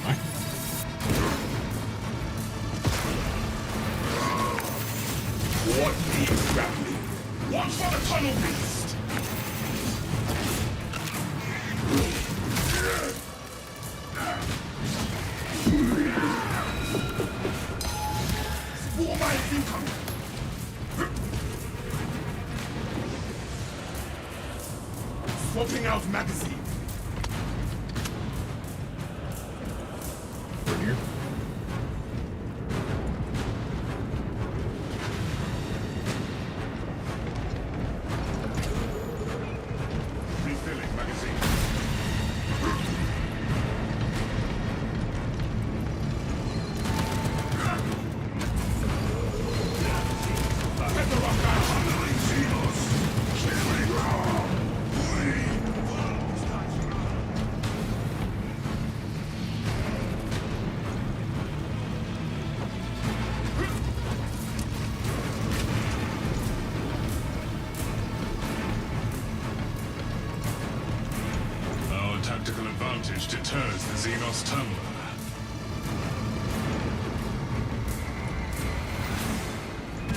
What? What needs grappling? Watch for the tunnel beast! Spore mine incoming! Swapping out magazine. Over here. Refilling magazine. Our tactical advantage deters the Xenos tumbler.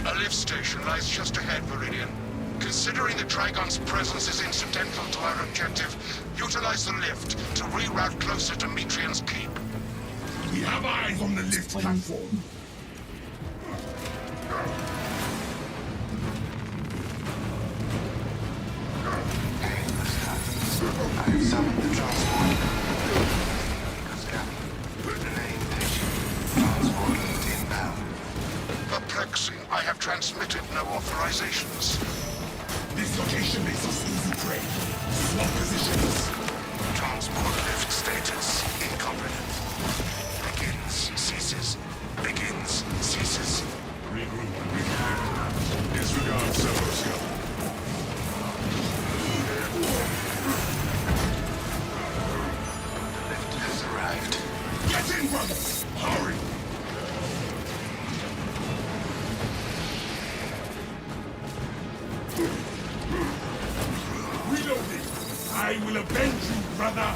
A lift station lies just ahead, Viridian. Considering the Trigon's presence is incidental to our objective, utilize the lift to reroute closer to Metrian's keep. We have eyes on the lift platform. I have summoned the transport. Remain patient. Transport lift inbound. Perplexing, I have transmitted no authorizations. This location makes us easy prey. Swap positions. Transport lift status incompetent. Begins, ceases in, brothers! Hurry! Reloading! I will avenge you, brother!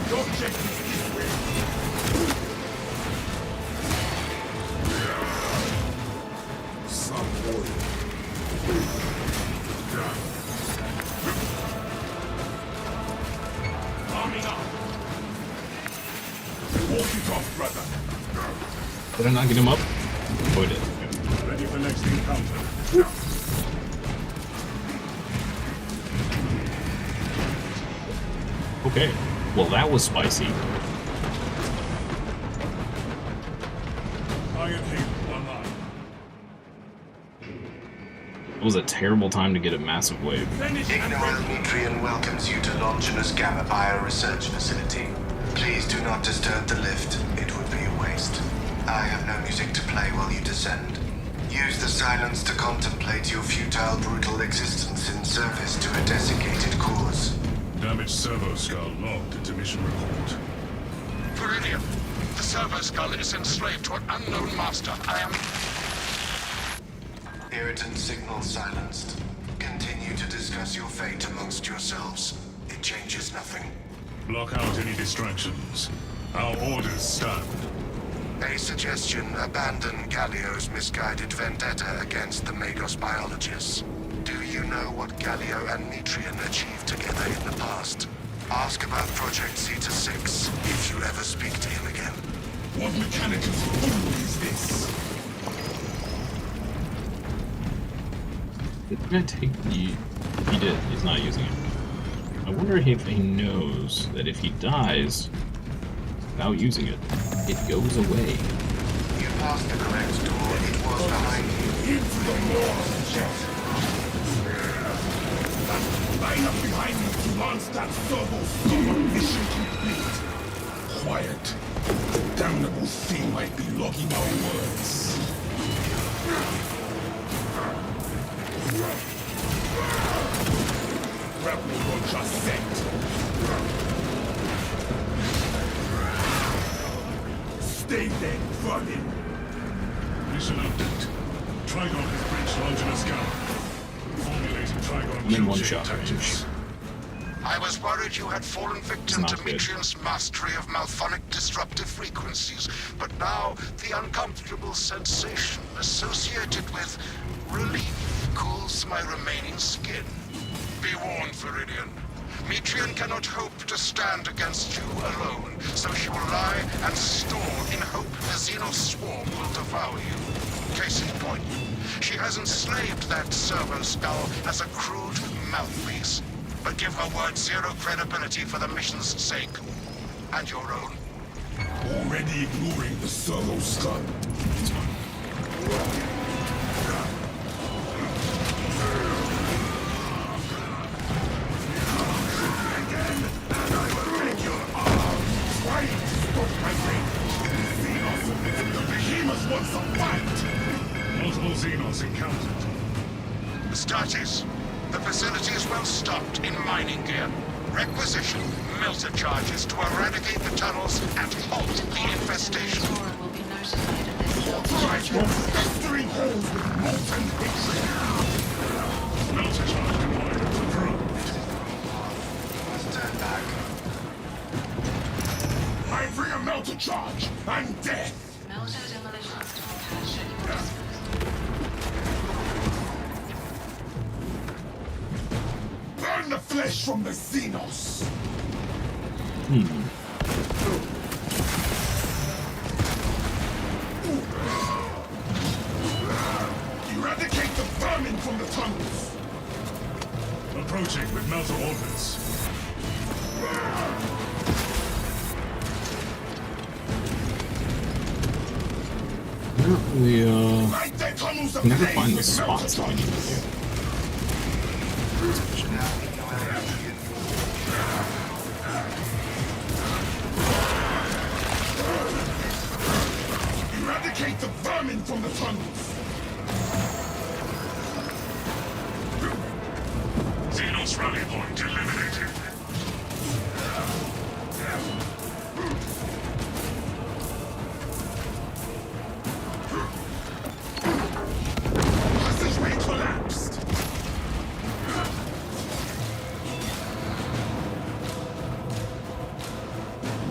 The objective is this way! Some warrior. Arming up! Walk it off, brother! Did I not get him up? Oh, I did. Okay. Ready for next encounter. Okay. Well, that was spicy. Target hit, online. It was a terrible time to get a massive wave. Finish and Ignorant Metrian welcomes you to Longinus Gamma Bioresearch Facility. Please do not disturb the lift. It would be a waste. I have no music to play while you descend. Use the silence to contemplate your futile, brutal existence in service to a desiccated cause. damaged servo skull logged into mission report. Viridian, the servo skull is enslaved to an unknown master. I am... Irritant signal silenced. Continue to discuss your fate amongst yourselves. It changes nothing. Block out any distractions. Our orders stand. A suggestion, abandon Gallio's misguided vendetta against the Magos biologists. Do you know what Gallio and Metrian achieved together in the past? Ask about Project Zeta-6 if you ever speak to him again. What mechanical fool is this? Did I take the... He did. He's not using it. I wonder if he knows that if he dies without using it, it goes away. You passed the correct door. It was behind you. Into the north, Jeff! Line up behind me to launch that servo skull. Mission complete. Quiet. The damnable thing might be logging our words. Grapple launcher set. Stay dead, running. Mission update. Trigon has breached Longinus Gamma. Formulating Trigon I'm in one kill shot. tactics. I was worried you had fallen victim It's to not good. Metrian's mastery of malphonic disruptive frequencies, but now the uncomfortable sensation associated with relief cools my remaining skin. Be warned, Viridian. Metrian cannot hope to stand against you alone, so she will lie and store in hope the Xenos swarm will devour you. Case in point, she has enslaved that servo skull as a crude mouthpiece. But give her word zero credibility for the mission's sake. And your own. Already ignoring the servo skull. Wants a fight! Multiple Xenos encountered. Status. The facility is well stocked in mining gear. Requisition melter charges to eradicate the tunnels and halt the infestation. Explorer will be notified of this. Authorize your festering holes with molten hatred! Melter charge deployed. Approved. Must turn back. I bring a melter charge and death! Melter demolition storm cache at your disposal. Burn the flesh from the Xenos! Eradicate the vermin from the tunnels! Approaching with melter orbits. We Light their tunnels can never ablaze find the with spots that we need to melter do. Eradicate the vermin from the tunnels! First rally point eliminated. Passageway collapsed.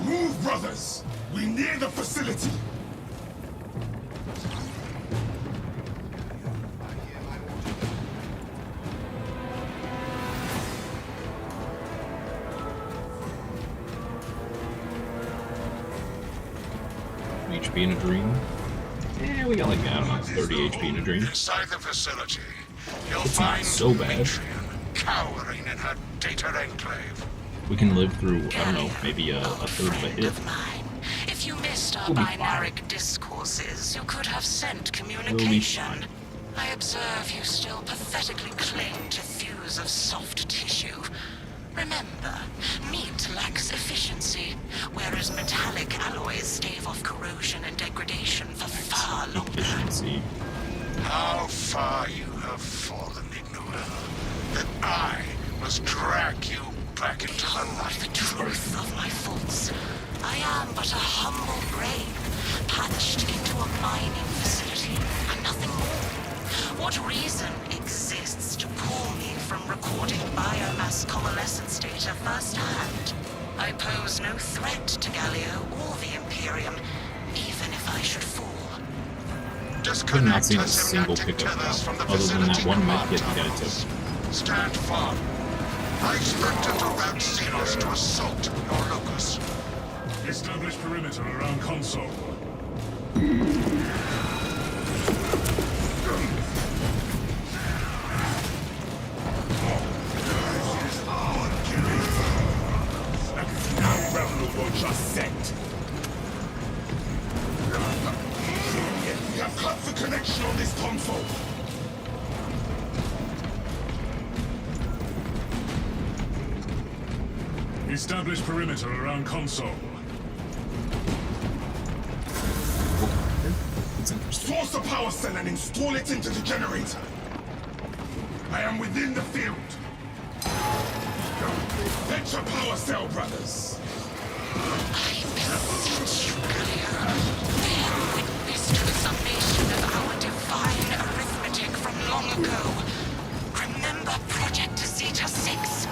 Move, brothers! We near the facility! HP in a dream. We got like, I don't know, 30 HP in a dream. Inside the facility, you'll It's not find so bad. Matrion cowering in her data enclave. We can live through, I don't know, maybe a third of a hit. Of mine. If you missed our We'll be fine. binaric discourses, you could have sent We'll be communication. fine. I observe you still pathetically cling to thews of soft tissue. Remember, meat lacks efficiency, whereas metallic alloys stave off corrosion and degradation for far longer. Efficiency. How far you have fallen, Ignoel, that I must drag you back into the Behold light. the truth of my faults. I am but a humble brain, patched into a mining facility, and nothing more. What reason exists to pull me from recording biomass coalescence data firsthand? I pose no threat to Galileo or the Imperium, even if I should fall. I've not Disconnect seen the a single synaptic pickup tethers from the other than that facility one command medkit you gotta towers. take. Stand firm. I expect you to route Xenos to assault your locus. Establish perimeter around console. Just sent. We have cut the connection on this console. Establish perimeter around console. It's interesting. Source the power cell and install it into the generator. I am within the field. Fetch a power cell, brothers. I beseech you, Galileo. Bear witness to the summation of our divine arithmetic from long ago. Remember Project Zeta 6?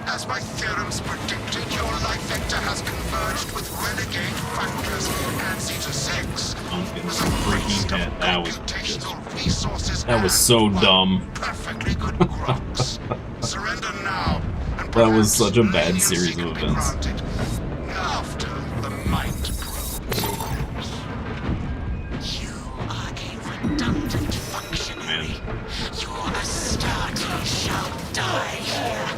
As my theorems predicted, your life vector has converged with renegade factors and Zeta 6. Pumpkin With a freaking waste of head. That was computational resources that was and so one dumb. Perfectly good grunts. Surrender now. And That was perhaps such a bad leniency series can of be events. granted after the mind grows. You are a redundant functionary. Your Astarte shall die here.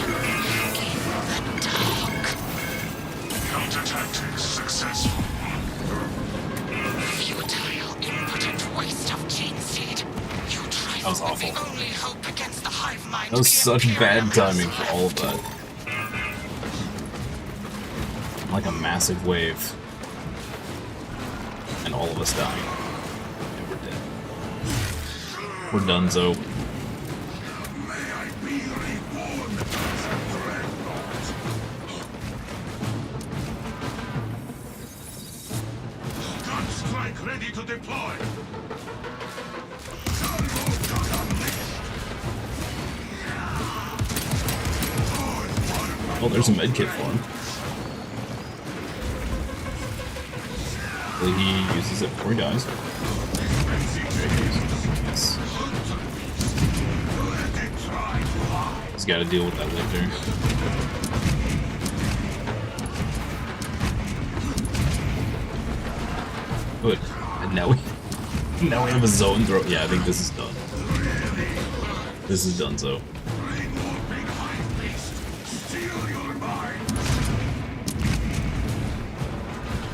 In the dark. Counter-tactics successful. Futile, impotent waste of gene seed. You That was trifle with the awful. only hope against the hive mind. That was the such Imperium bad has timing for all of left. that. Like a massive wave. And all of us dying. And we're dead. We're donezo. May I be reborn as a dreadnought. Gunstrike ready to deploy. Oh, there's a medkit for him. Hopefully he uses it before he dies. Yes. He's got to deal with that lifter. Good. And now we have a zone throw. Yeah, I think this is done. This is done, so.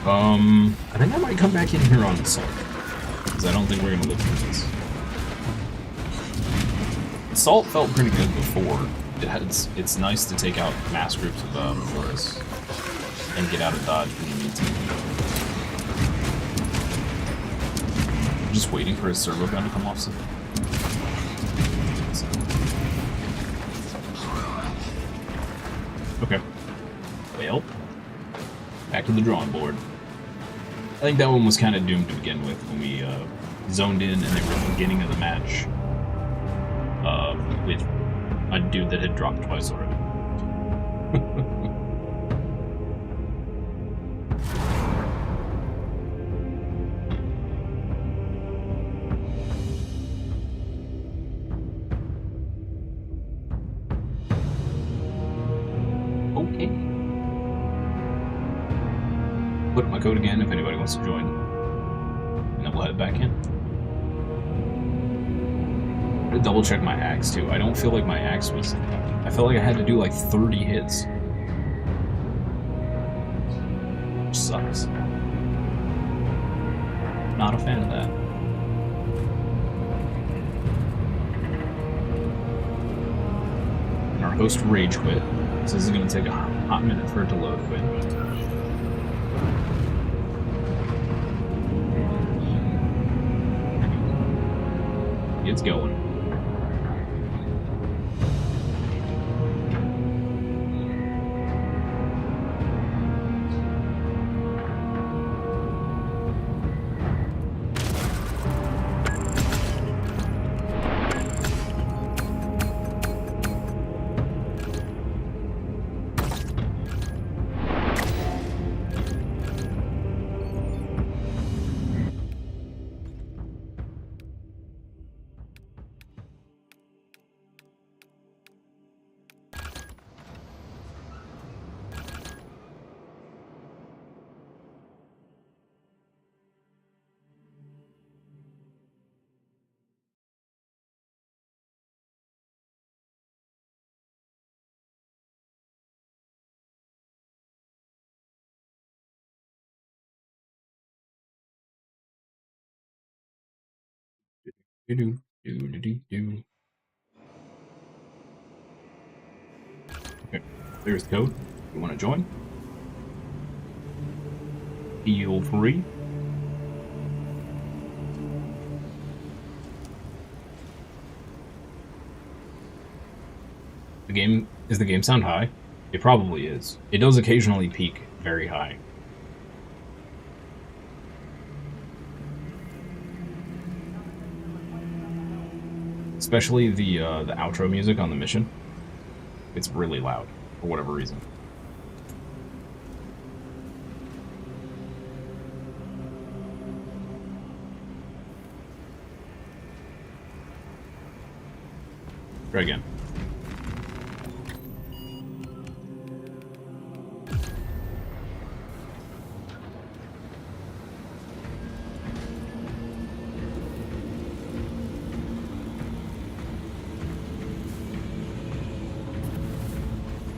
I think I might come back in here on Assault. Because I don't think we're gonna live through this. Assault felt pretty good before. It's nice to take out mass groups of Horus and get out of dodge when you need to. I'm just waiting for his servo gun to come off. Okay. Well, back to the drawing board. I think that one was kind of doomed to begin with when we zoned in and they were at the beginning of the match with a dude that had dropped twice already. Okay. Put up my code again if anybody wants to join. And then we'll head back in. I'm gonna double check my axe too. I don't feel like my axe was... I felt like I had to do like 30 hits. Which sucks. Not a fan of that. And our host rage quit. So this is going to take a hot minute for it to load quit. It's going. Do-do-do-do-do-do. Okay, there's the code. You want to join? Feel free. Is the game sound high? It probably is. It does occasionally peak very high. Especially the outro music on the mission. It's really loud for whatever reason. Try again.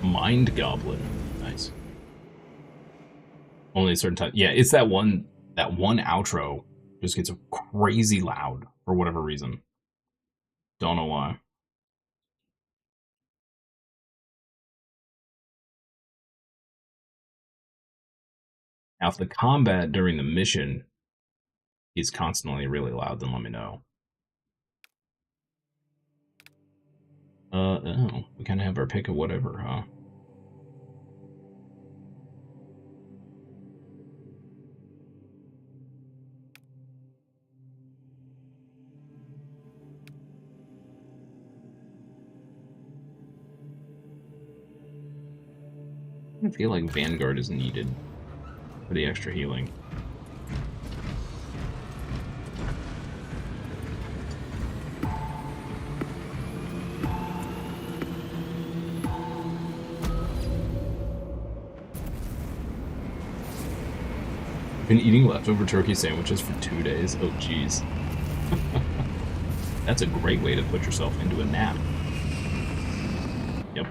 Mind Goblin. Nice. Only a certain time. Yeah, it's that one outro just gets crazy loud for whatever reason. Don't know why. Now, if the combat during the mission is constantly really loud, then let me know. Oh, we kind of have our pick of whatever, huh? I feel like Vanguard is needed for the extra healing. Been eating leftover turkey sandwiches for 2 days. Oh, geez. That's a great way to put yourself into a nap. Yep.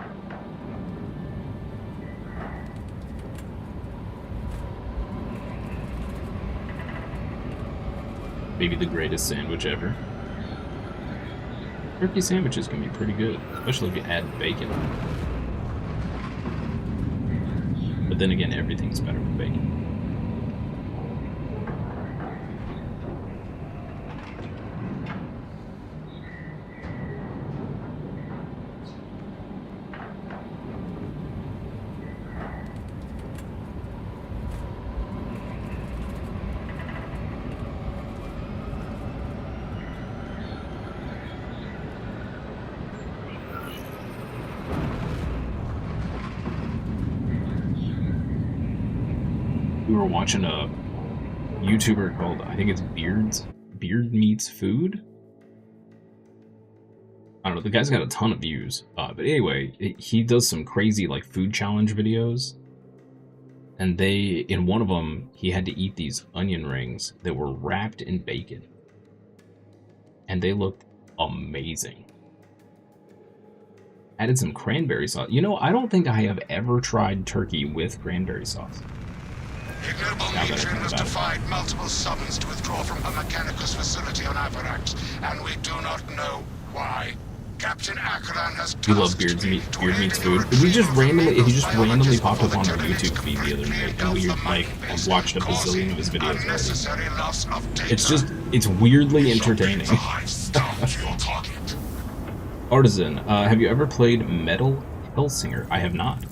Maybe the greatest sandwich ever. Turkey sandwiches can be pretty good, especially if you add bacon. But then again, everything's better with bacon. watching a YouTuber called, I think it's Beard Meets Food. I don't know, the guy's got a ton of views. But anyway, he does some crazy like food challenge videos. And in one of them, he had to eat these onion rings that were wrapped in bacon. And they looked amazing. Added some cranberry sauce. You know, I don't think I have ever tried turkey with cranberry sauce. Ignoble Metrian has defied multiple summons to withdraw from her Mechanicus facility on Avarax, and we do not know why. Captain Akaran has You love Beard Meets Food. He just randomly popped up on our YouTube feed the other night, and we watched a bazillion of his videos already. It's weirdly entertaining. Artisan, have you ever played Metal Hellsinger? I have not.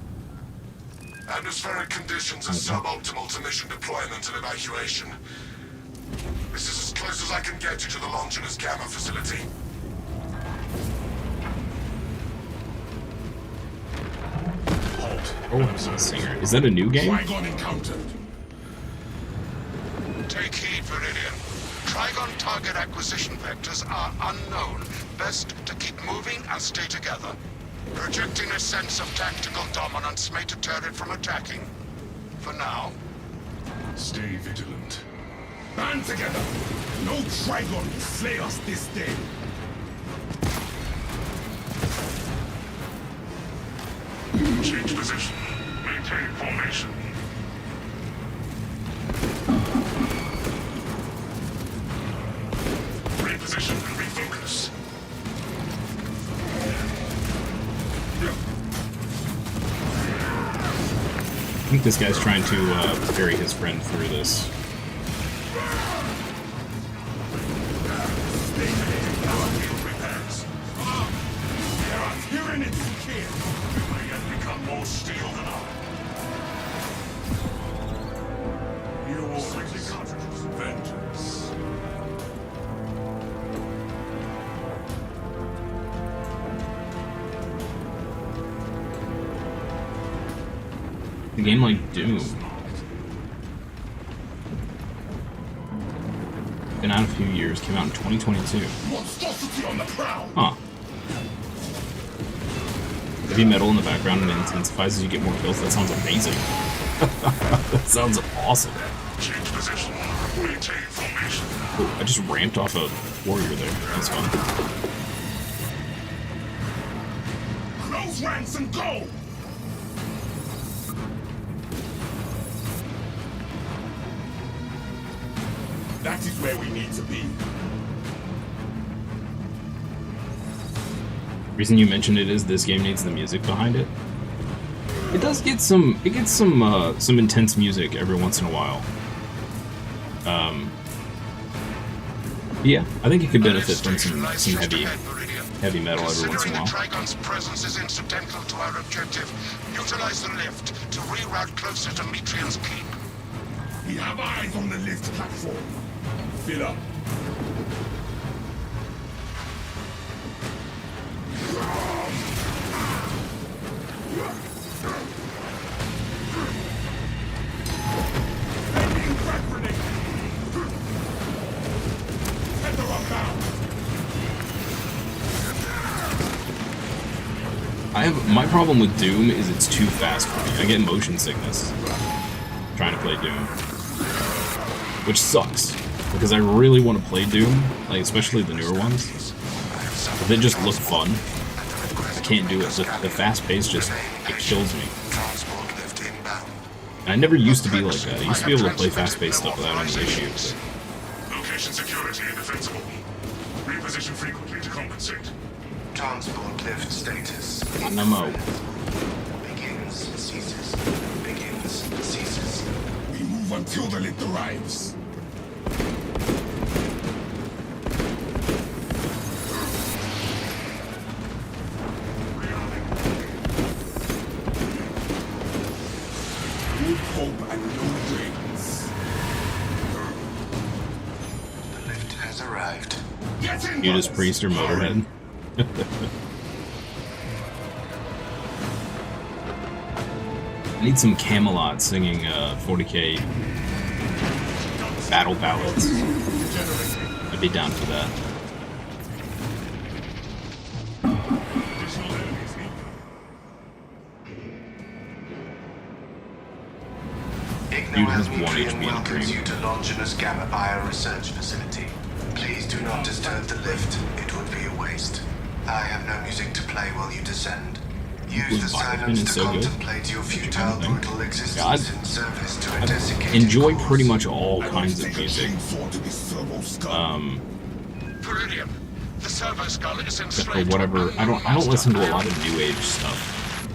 Atmospheric conditions are suboptimal to mission deployment and evacuation. This is as close as I can get you to the Longinus Gamma facility. Oh, Hellsinger. Is that a new game? Trigon encountered. Take heed, Viridian. Trigon target acquisition vectors are unknown. Best to keep moving and stay together. Projecting a sense of tactical dominance may deter it from attacking. For now. Stay vigilant. Band together! No Trigon will slay us this day! Change position. Maintain formation. Reposition and refocus. I think this guy's trying to bury his friend through this. A game like Doom. Been out a few years, came out in 2022. Huh. Heavy metal in the background and intensifies as you get more kills. That sounds amazing. That sounds awesome. Change position. Maintain formation. Oh, I just ramped off a warrior there. That's fun. Close ranks and go! That is where we need to be. Reason you mentioned it is this game needs the music behind it. It does get some. It gets some intense music every once in a while. Yeah, I think it could benefit from some heavy metal every once in a while. Trigon's presence is incidental to our objective. Utilize the lift to reroute closer to Metrian's keep. We have eyes on the lift platform. Fill up. My problem with Doom is it's too fast for me. I get motion sickness trying to play Doom, which sucks because I really want to play Doom, like especially the newer ones. But they just look fun. I can't do it. The fast pace just it kills me. And I never used to be like that. I used to be able to play fast paced stuff without any issues. Location security indefensible. Reposition frequently to compensate. Transport lift status. Nemo. Begins, ceases. Begins, ceases. We move until the lift arrives. Good hope and no dreams. The lift has arrived. Get in, Judas brothers. Priest or Motorhead. I need some Camelot singing 40k battle ballads. I'd be down for that. Dude has 1 HP in welcomes Dream. you to Longinus Gamma Bio Research Facility. Please do not disturb the lift. It would be a waste. I have no music to play while you descend. Use the silence to contemplate your futile, brutal existence in service to a desiccated Enjoy cause. pretty much all kinds of music. Viridian, the servo skull is Except for enslaved. whatever. I don't listen to a lot of new age stuff.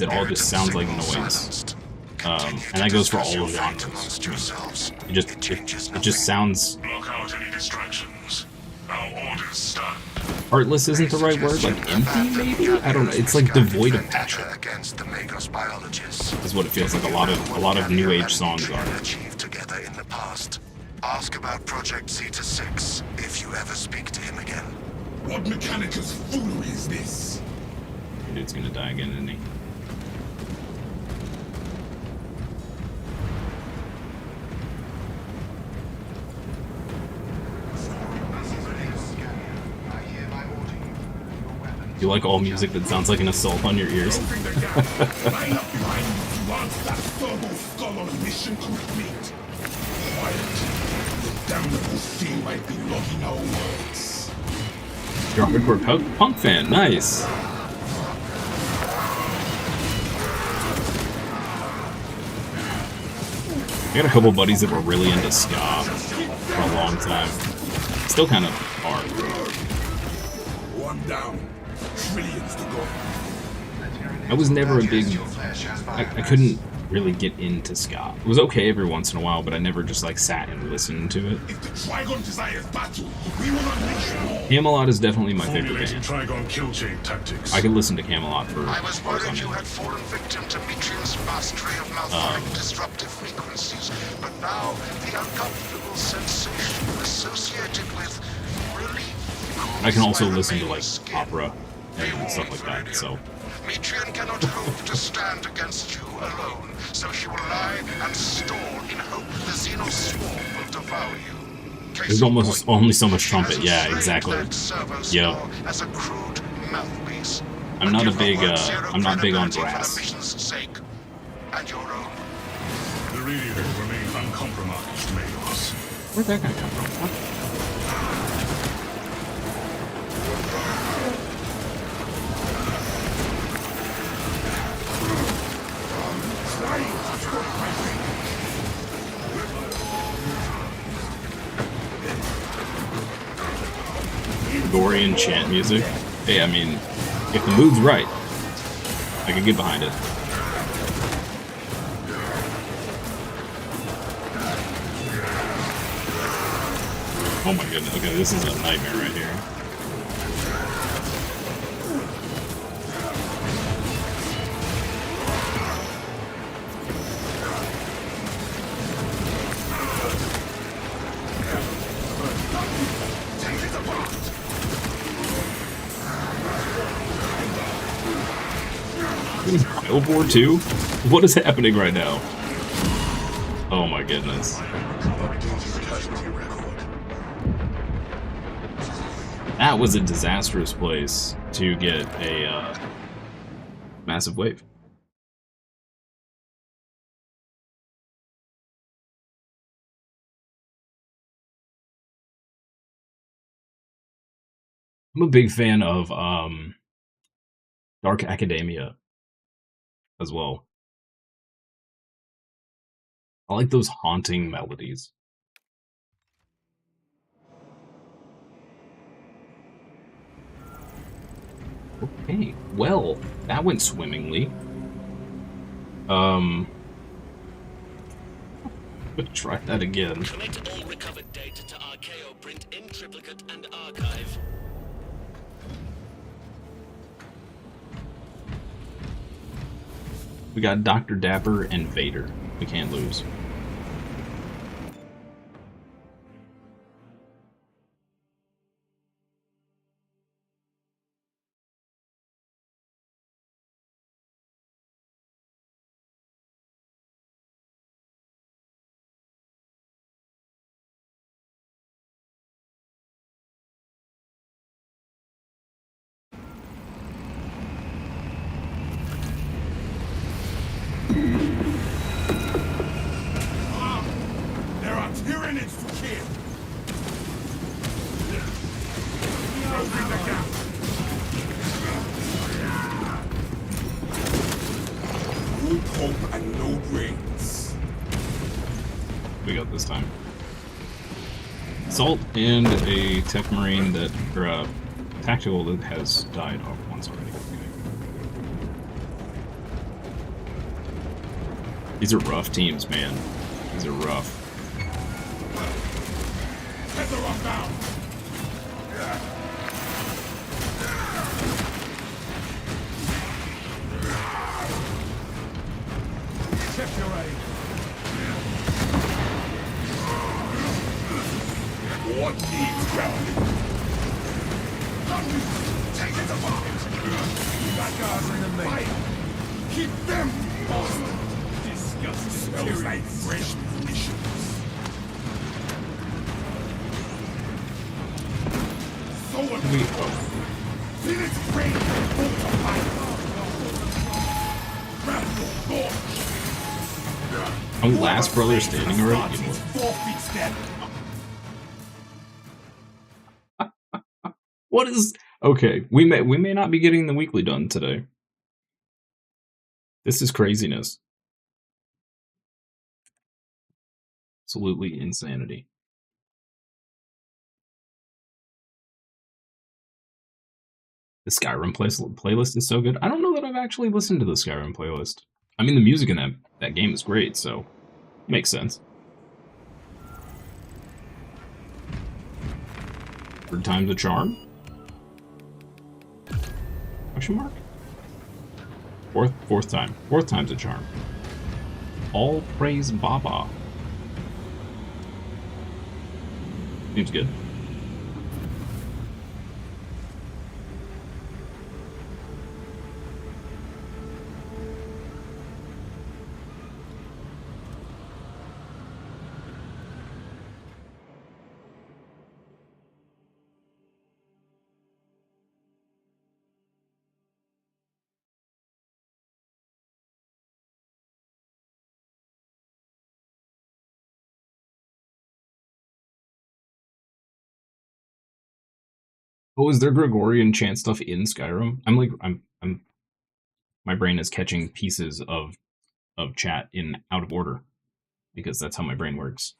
It all just sounds like noise. And that goes for all genres. It just sounds. Block out any distractions. Our orders stand. Heartless isn't the right word. Like empty, maybe. I don't know. It's like devoid of passion. Against the Magos biologists. Is what it feels like. A lot of new age songs are. Achieved together in the past. Ask about Project Zeta 6 if you ever speak to him again. What Mechanicus foolery is this? Dude's gonna die again, isn't he? You like all music that sounds like an assault on your ears? Line up behind you if you want that turbo skull on a mission complete. Quiet. The damnable thing might be logging our words. You're a hardcore punk fan. Nice. I got a couple buddies that were really into ska for a long time. Still kind of are. One down. Trillions to go. I was never a big. I couldn't really get into ska. It was okay every once in a while, but I never just like sat and listened to it. If the Trigon desires battle, we will unleash more. Camelot is definitely my favorite Formulating band. Trigon kill chain tactics. I could listen to Camelot for I was hours on worried you end. had fallen victim to Metrian's mastery of malphonic disruptive frequencies, but now the uncomfortable sensation associated with relief. I can also cools my listen to remaining like skin. opera and stuff like that. So Metrian cannot hope to stand against you alone, so she will lie and stall in hope the Xeno swarm will devour you. Case there's in almost point, only so much she trumpet. has Yeah, enslaved exactly. that servo Yep. skull as a crude mouthpiece. I'm not a Give her big. word zero I'm not big on credibility for the brass. mission's sake, and your own. The radiators remain uncompromised, Magos. Where'd that guy come from? What? Gregorian chant music. Hey, I mean, if the mood's right, I can get behind it. Oh my goodness. Okay, this is a nightmare right here. World War II? What is happening right now? Oh my goodness. That was a disastrous place to get a massive wave. I'm a big fan of Dark Academia as well. I like those haunting melodies. Okay, well, that went swimmingly. Let's try that again. Commit all recovered data to Archaeo print in triplicate and archive. We got Dr. Dapper and Vader. We can't lose. Closing the gap. Good hope and no brains. We got this time. Salt and a tech marine that, or a tactical that has died off once already. Okay. These are rough teams, man. These are rough. Tether up now. Check your aim. What needs grounding? Take it apart! That guy's in the main. Keep them bastard! Disgusting. Smells like fresh munitions. So what? Feel its brain multiply. Grab your launch. Oh, last brother standing already? 4 feet step. What is... Okay, we may not be getting the weekly done today. This is craziness. Absolutely insanity. The Skyrim playlist is so good. I don't know that I've actually listened to the Skyrim playlist. I mean, the music in that game is great, so it makes sense. Third time's a charm? Question mark? Fourth time. Fourth time's a charm. All praise Baba. Seems good. Oh, is there Gregorian chant stuff in Skyrim? My brain is catching pieces of chat in out of order because that's how my brain works.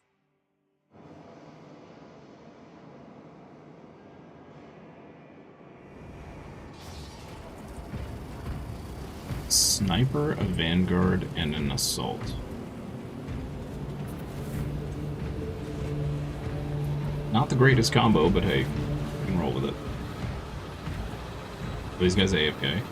Sniper, a vanguard, and an assault. Not the greatest combo, but hey, we can roll with it. These guys AFK.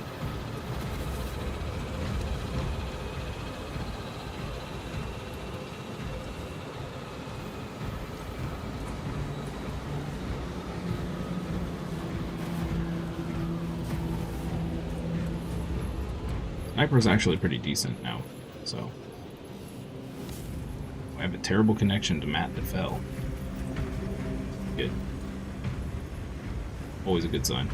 Sniper is actually pretty decent now, so I have a terrible connection to Matt DeFell. Good. Always a good sign.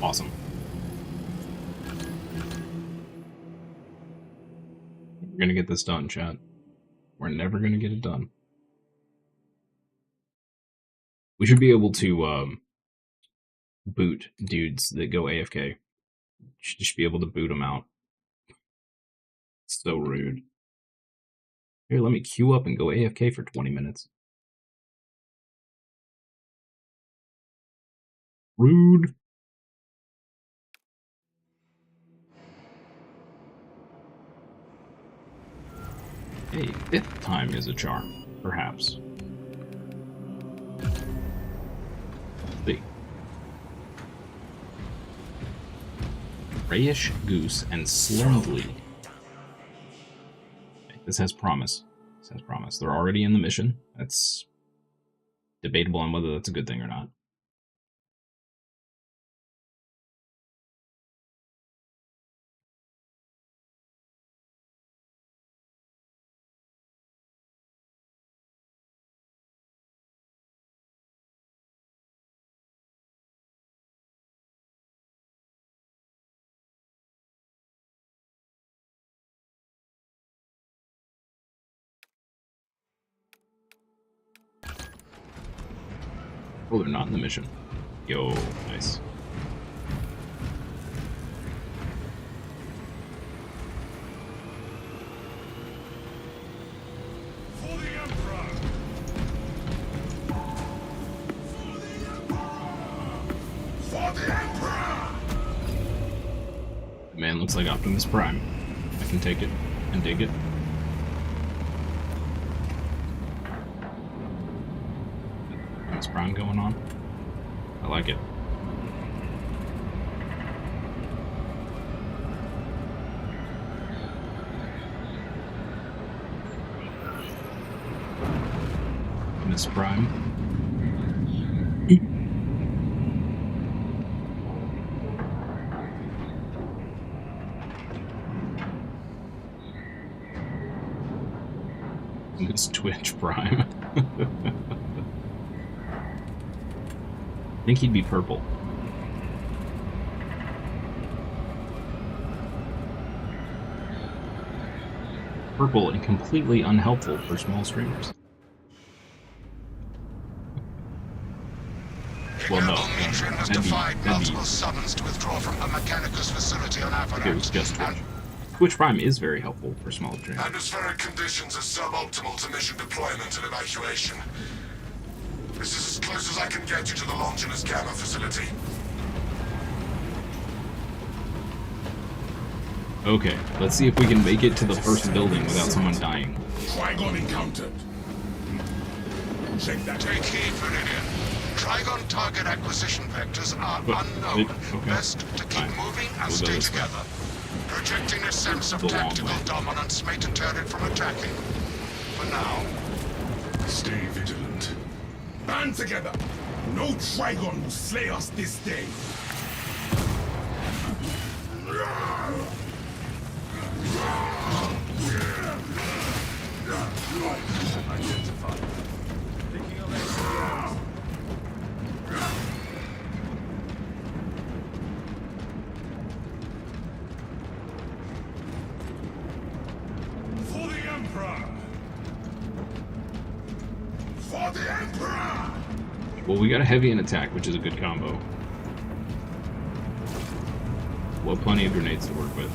Awesome. We're gonna get this done, chat. We're never gonna get it done. We should be able to boot dudes that go AFK. Should just be able to boot them out. So rude. Here, let me queue up and go AFK for 20 minutes. Rude. A fifth time is a charm, perhaps. See. Grayish Goose and Slendly. Okay, this has promise. This has promise. They're already in the mission. That's debatable on whether that's a good thing or not. Oh, they're not in the mission. Yo, nice. For the Emperor! For the Emperor! The man looks like Optimus Prime. I can take it and dig it. Optimus Prime going on. I like it. Optimus Prime. It's Twitch Prime. I think he'd be purple. Purple and completely unhelpful for small streamers. Well, no. Metrian has defied multiple summons to withdraw from the Mechanicus facility on If it was Avalanche. just Twitch. Twitch Prime is very helpful for small streamers. Atmospheric conditions are suboptimal to mission deployment and evacuation. This is as close as I can get you to the Longinus Gamma facility. Okay, let's see if we can make it to the first building without someone dying. Trigon encountered. Check that. Take heed, Viridian. Trigon target acquisition vectors are unknown. Okay. Best to keep Fine. moving and We'll go stay this way. together. Projecting a sense of The long tactical way. dominance may deter it from attacking. For now, Stay vigilant. Band together. No Trigon will slay us this day. Identified. Picking up extra. For the Emperor! For the Emperor! Well, we got a heavy and attack, which is a good combo. Well, plenty of grenades to work with.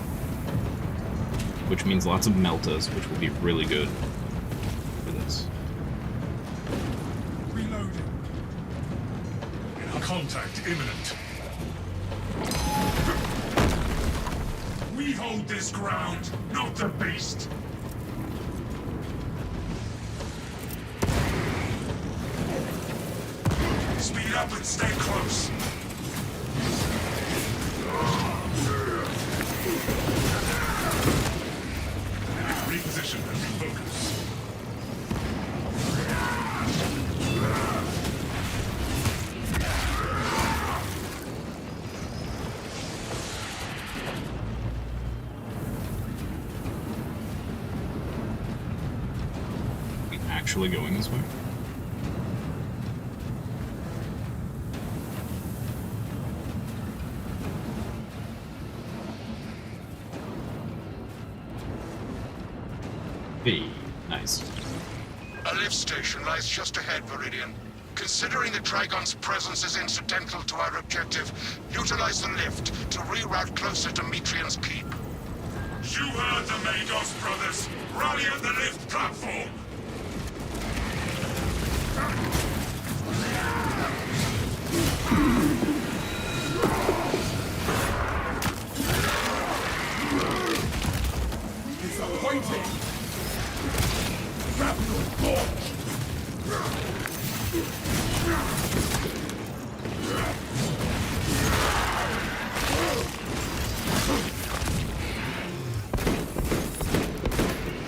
Which means lots of meltas, which will be really good for this. Reloading. Contact imminent. We hold this ground, not the beast. Speed up and stay close. Reposition and refocus. We actually going this way? Hey, nice. a lift station lies just ahead, Viridian. Considering the Trigon's presence is incidental to our objective, utilize the lift to reroute closer to Metrian's Keep. You heard the Magos brothers. Rally at the lift platform. Disappointing! Grab your torch!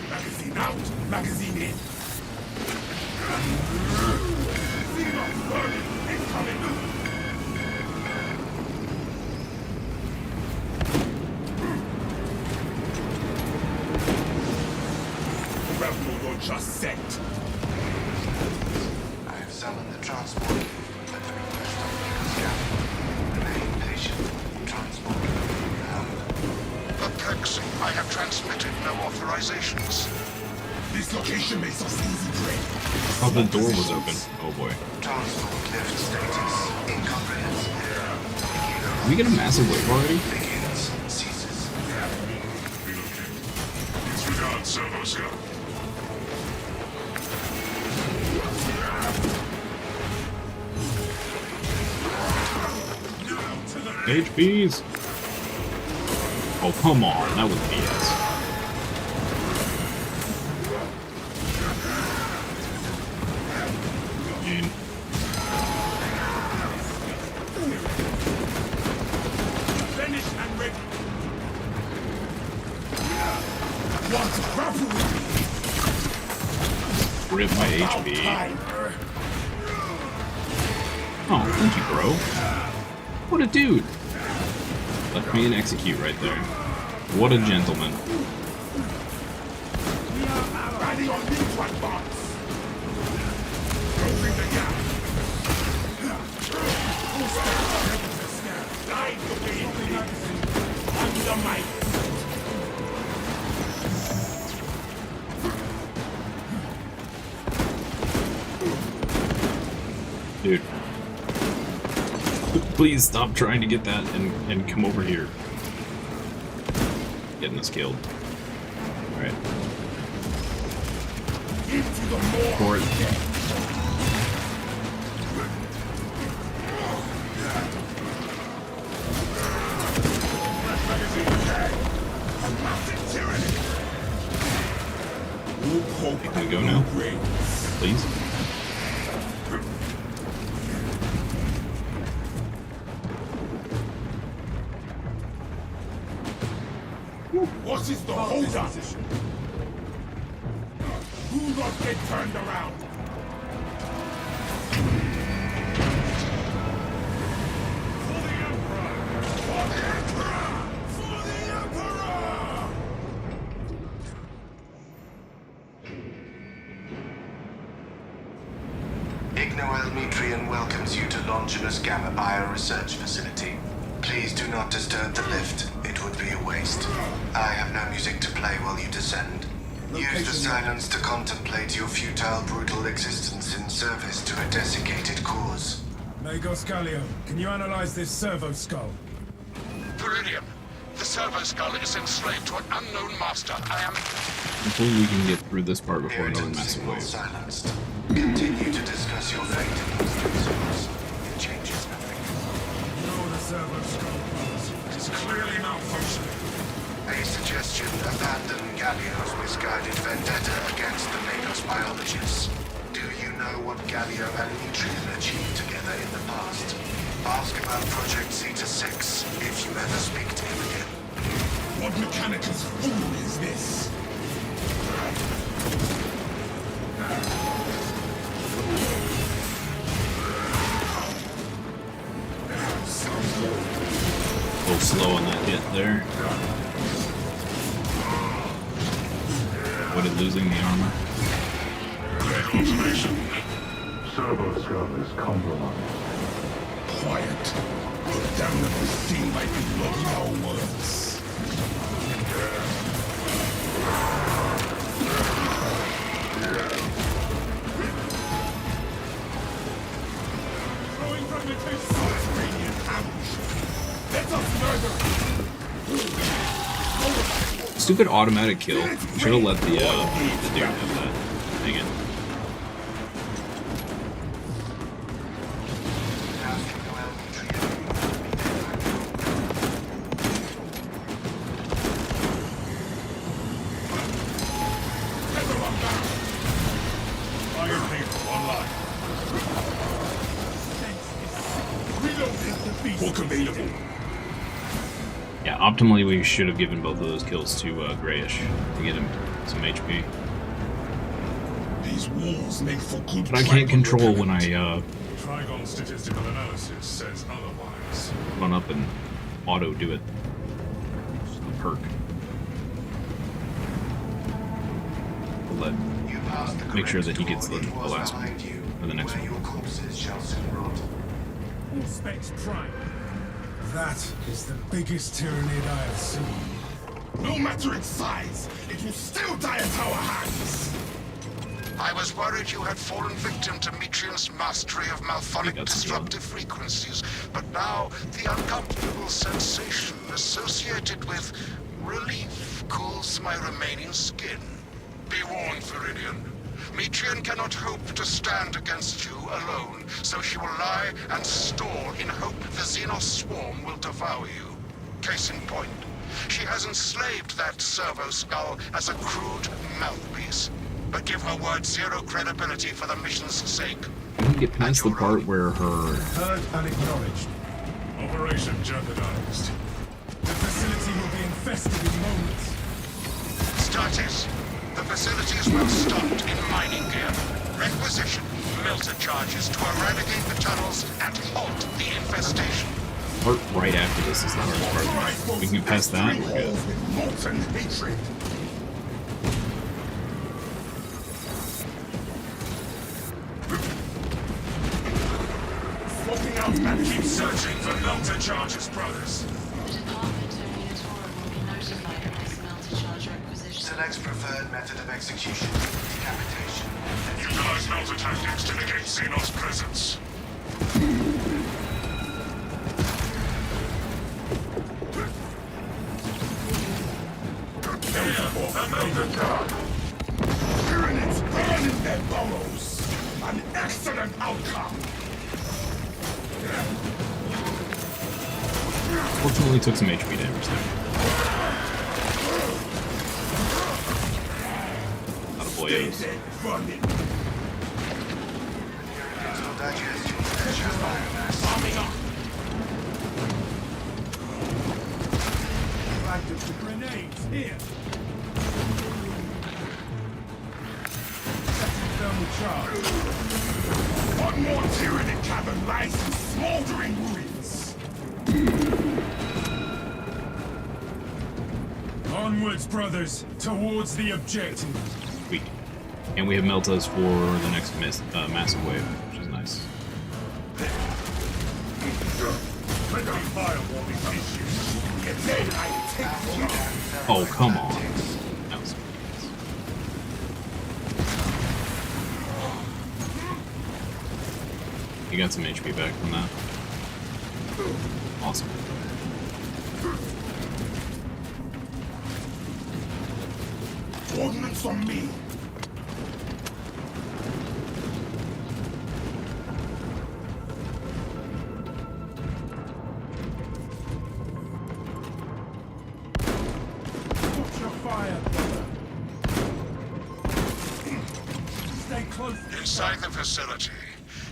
Magazine out, magazine in. Xenon burning, incoming. Rebel launcher set. I have summoned the transport key at the request of Nicholas Gavin. Remain patient. Transport key found. Perplexing. I have transmitted no authorizations. This location makes us easy prey. Oh, the door was open. Oh boy. Transport lift status incomprehensible. We get a massive wave already? Begins, ceases. Disregard servo scope. HPs! Oh, come on. That was BS. Mean. Finished and ready. Want to grapple with me? Rip my HP. Time. Oh, thank you, bro. What a dude. Left me and execute right there. What a gentleman. Ready on me to advance. Closing the gap. Full step. Guide the way. Under my Dude. Please stop trying to get that and come over here. Getting us killed. Alright. into the more. For it. Can we go now? Please? What is the hold-up? Do not get turned around. For the Emperor! For the Emperor! For the Emperor! Ignoel Mitrian welcomes you to Longinus Gamma Bioresearch Facility. Please do not disturb the lift. It would be a waste. I have no music to play while you descend. Use the silence to contemplate your futile, brutal existence in service to a desiccated cause. Magos Gallio, can you analyze this servo skull? Viridian, the servo skull is enslaved to an unknown master. I am... Hopefully we can get through this part before another Irritant massive signal wave. silenced. Continue to discuss your fate in those themselves. It changes nothing. You know the servo skull was. It's clearly malfunctioning. A suggestion abandon Gallio's misguided vendetta against the Magos biologists. Do you know what Gallio and Mitrian achieved together in the past? Ask about Project Zeta-6 if you ever speak to him again. What Mechanicus fool is this? A little slow on that hit there. Avoided losing the armor. Confirmation. Servo skull is compromised. Quiet. The damnable thing might be logging our words. Throwing fragmentation. Subterranean ambush. Let us murder. Stupid automatic kill. Should have let the dude have that. Dang it. Ask Ignoel Mitrian. Everyone work available. Yeah, optimally we should have given both of those kills to Grayish to get him some HP. These walls make for good. But I can't control when I Trigon statistical analysis says otherwise. run up and auto do it. It's a perk. We'll You passed the make sure correct that he gets door. the It was last one, behind you, or the next where one. your corpses shall soon rot. Specs Prime. That is the biggest Tyranid I have seen. No matter its size, it will still die at our hands. I was worried you had fallen victim to Metrian's mastery of malphonic That's disruptive frequencies, but now the uncomfortable sensation associated with relief cools my remaining skin. Be warned, Viridian. Metrian cannot hope to stand against you alone, so she will lie and stall in hope the Xenos swarm will devour you. Case in point, she has enslaved that servo skull as a crude mouthpiece. But give her word zero credibility for the mission's sake. I didn't get past the part where her Heard and acknowledged. Operation jeopardized. The facility will be infested in moments. Status. The facility is well stocked in mining gear. Requisition melter charges to eradicate the tunnels and halt the infestation. part right after this is the hardest part. We can get past that, we're good. With molten hatred. Swapping out and keep searching for melter charges, brothers. The department only Notorum will be notified of this melter-charge requisition. Select preferred method of execution. Decapitation. Utilize melter tactics to negate Xenos' presence. Tyranids burn in their burrows. An excellent outcome. Fortunately took some HP damage there. Not a boyos. Running. Mental digestion. Pressure biomass. Arming up. Active the grenades here. Setting thermal charge. One more Tyranid cavern lies in smoldering ruins. Onwards, brothers, towards the objective. Sweet. And we have Meltas for the next massive wave, which is nice. Friendly firewall is issued. And then I take you. Oh, come on. That was You got some HP back from that. Awesome. Ordnance on me. Watch your fire, brother. Stay close. Inside the facility,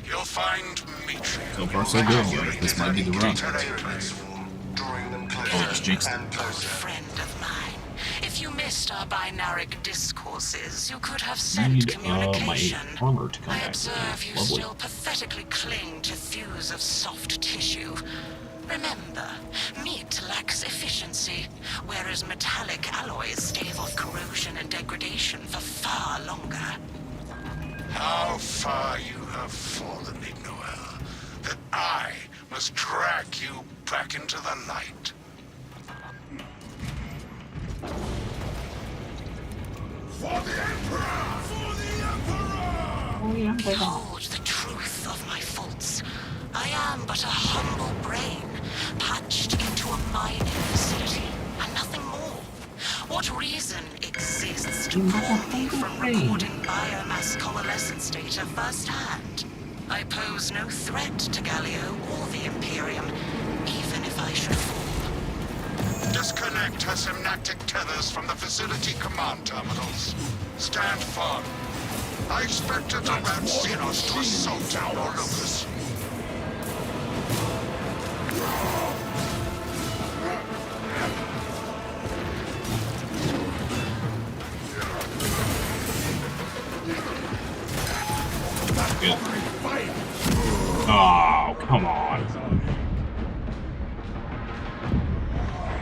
you'll find Metrian. So far, so good, guys. This might be the run. Tyranid swarm, drawing them Oh, just jinxed closer it. and closer. Friend of mine, if you missed our binaric discourses, you could have I sent need my communication. armor to come I back. observe you Lovely. still pathetically cling to thews of soft tissue. Remember, meat lacks efficiency, whereas metallic alloys stave off corrosion and degradation for far longer. How far you have fallen, Ignoel, that I must drag you back into the light. For the Emperor! For the Emperor! Behold the truth of my faults. I am but a humble brain, patched into a mining facility, and nothing more. What reason exists to warn me from recording biomass coalescence data firsthand? I pose no threat to Galio or the Imperium, even if I should fall. Disconnect her synaptic tethers from the facility command terminals. Stand firm. I expect her to route Xenos to assault our locus. good. Oh, come on.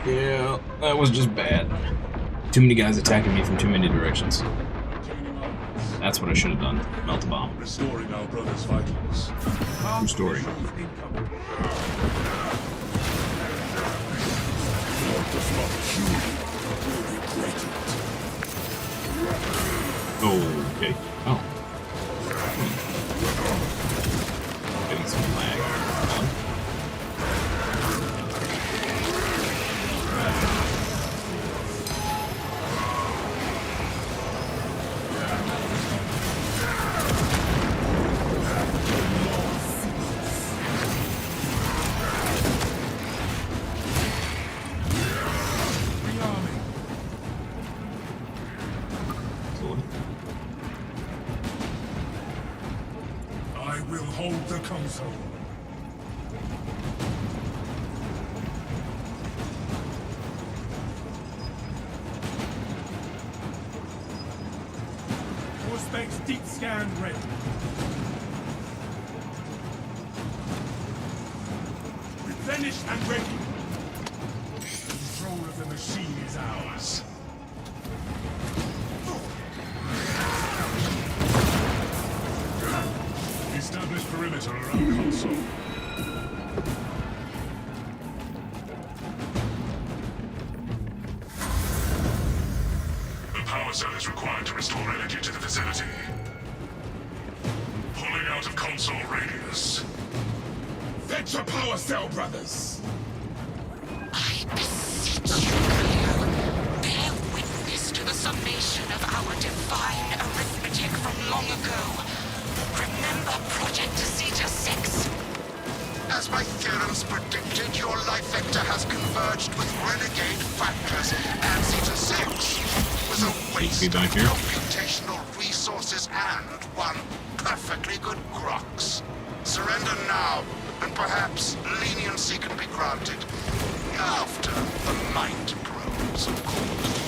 Yeah, that was just bad. Too many guys attacking me from too many directions. That's what I should have done. Melt a bomb. Restoring our brother's vitals. True story. Oh, okay. Oh. Getting some lag. I will hold the console. Force-Banks deep scan ready. Replenished and ready. Control of the machine is ours. Establish perimeter around console. The power cell is required to restore energy to the facility. Pulling out of console radius. Fetch the power cell, brothers! I beseech you, Cleo, bear witness to the summation of our divine arithmetic from long ago. Remember Project Zeta 6? As my theorems predicted, your life vector has converged with renegade factors, and Zeta 6 was a waste of back here. computational resources and one perfectly good Grox. Surrender now, and perhaps leniency can be granted. After the mind probes, of course.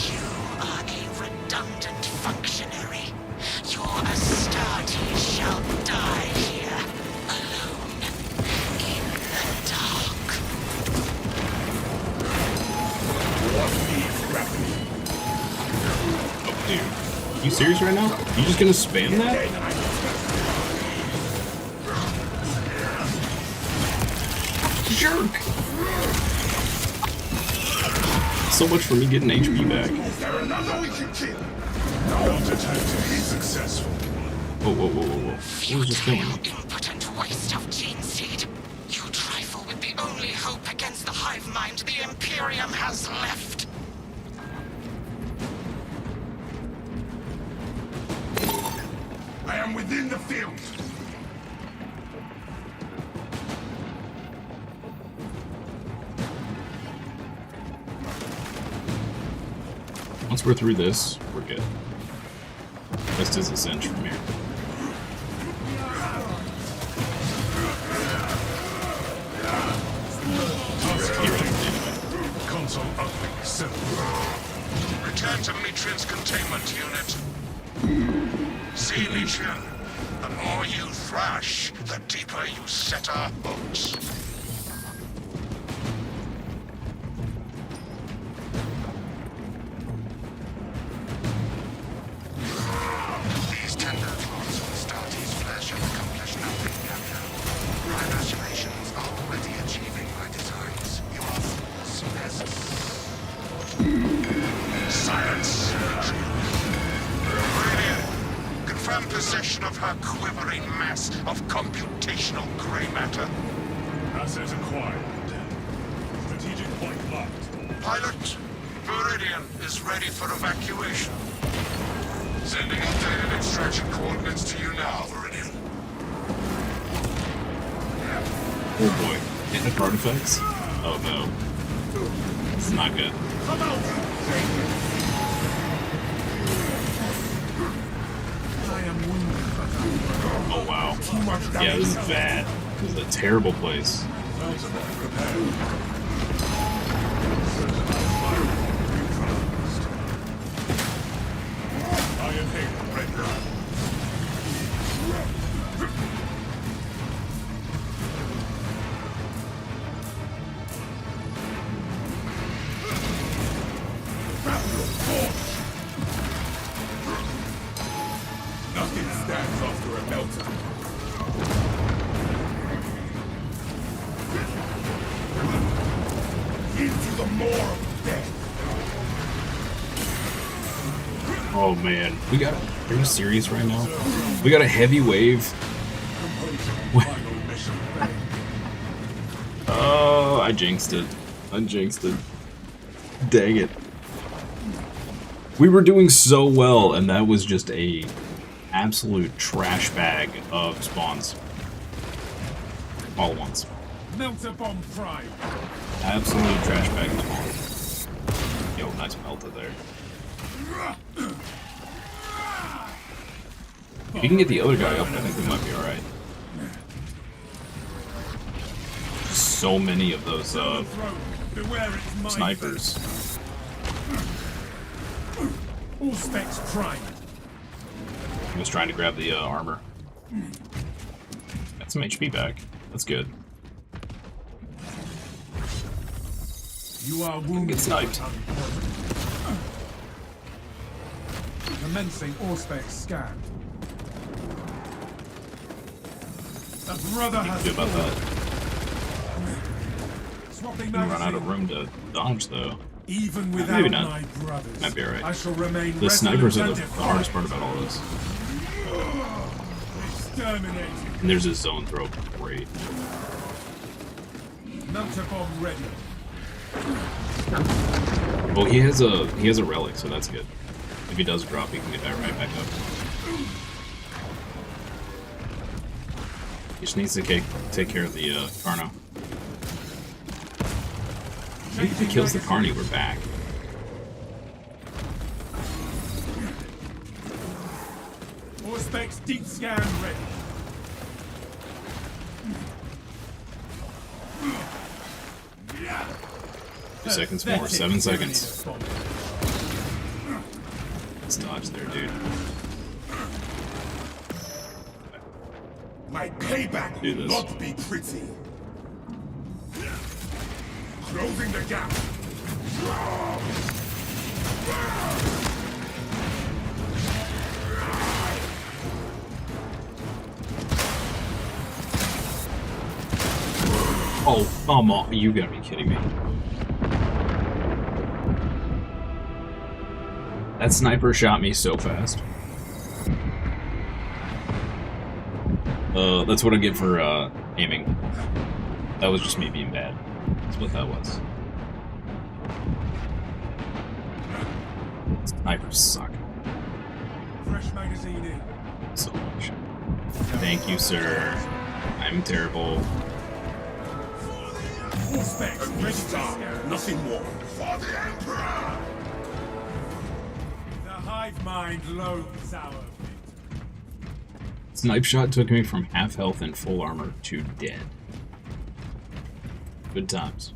You are a redundant functionary. Your Astartes shall die here, alone, in the dark. Oh, dude. You serious right now? You just gonna spam that? Jerk! So much for me getting HP back. Is there another we can kill? Counter-tactic successful. Whoa, whoa, whoa, whoa, whoa. What was just killing me? Impotent waste of gene seed. You trifle with the only hope against the hive mind the Imperium has left. I am within the field. Once we're through this, we're good. Just as a cinch from here. Console uplink 7. Return to Metrian's containment unit. See, Metrian, the more you thrash, the deeper you set our hopes. These tender claws on Astartes' flesh have accomplished nothing yet. Prime aspirations are already achieving my designs. Your force pests. Silence! Brilliant! Confirm possession of her quivering mass of computational gray matter. Asset acquired. Strategic point locked. Pilot, Viridian is ready for evacuation. Sending updated extraction coordinates to you now, Viridian. Oh boy. Hitting the artifacts? Oh no. This is not good. Oh wow. Yeah, this is bad. This is a terrible place. Nothing stands after a melter. Into the maw of death. Oh man, we got. Are you serious right now? We got a heavy wave. Oh, I jinxed it. I jinxed it. Dang it. We were doing so well, and that was just a absolute trash bag of spawns. All at once. Melter bomb prime. Absolute trash bag of spawns. Yo, nice melter there. If you can get the other guy up, I think we might be alright. So many of those snipers. All specs prime. He was trying to grab the armor. Got some HP back. That's good. You are wounded. Get sniped. Commencing all specs scan. A brother has Good about that. swapping Run out of magazine. room to dodge though. Even without Maybe not. my brothers, Might be alright. I shall remain The snipers are the resolute and hardest part about all this. exterminating. And there's his zone throw. Great. Melter bomb ready. Well, he has a relic, so that's good. If he does drop, he can get that right back up. He just needs to take care of the Carno. Maybe if he kills the Carney, we're back. All specs deep scan ready. 2 seconds more. 7 seconds. Bomb. Let's dodge there, dude. My payback Do will this. not be pretty. Closing the gap. Oh, come on. You gotta be kidding me. That sniper shot me so fast. That's what I get for aiming. That was just me being bad. That's what that was. Snipers suck Fresh magazine in. so much. Thank you, sir. I'm terrible. All specs ready to scan. Nothing more. For the Emperor! The hive mind loathes our fate. Snipe shot took me from half health and full armor to dead. Good times.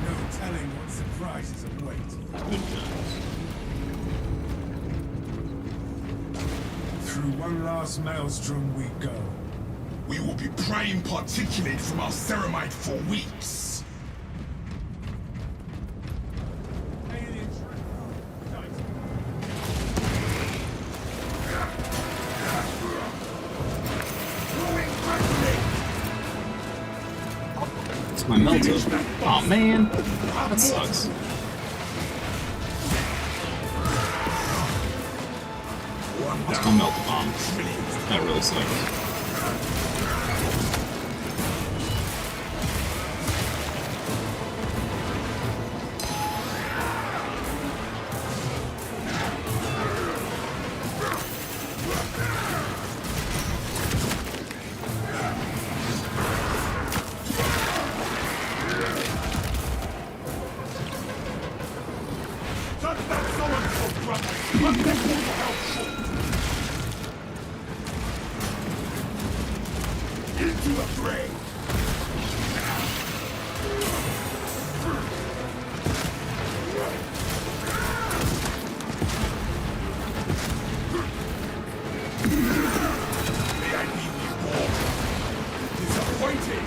No telling what surprises await. Good times. Through one last maelstrom we go. We will be praying particulate from our ceramite for weeks. It's my melter. Oh man, that sucks. That's my melter bomb. That really sucks. Into the fray! May I be rewarded? Disappointing!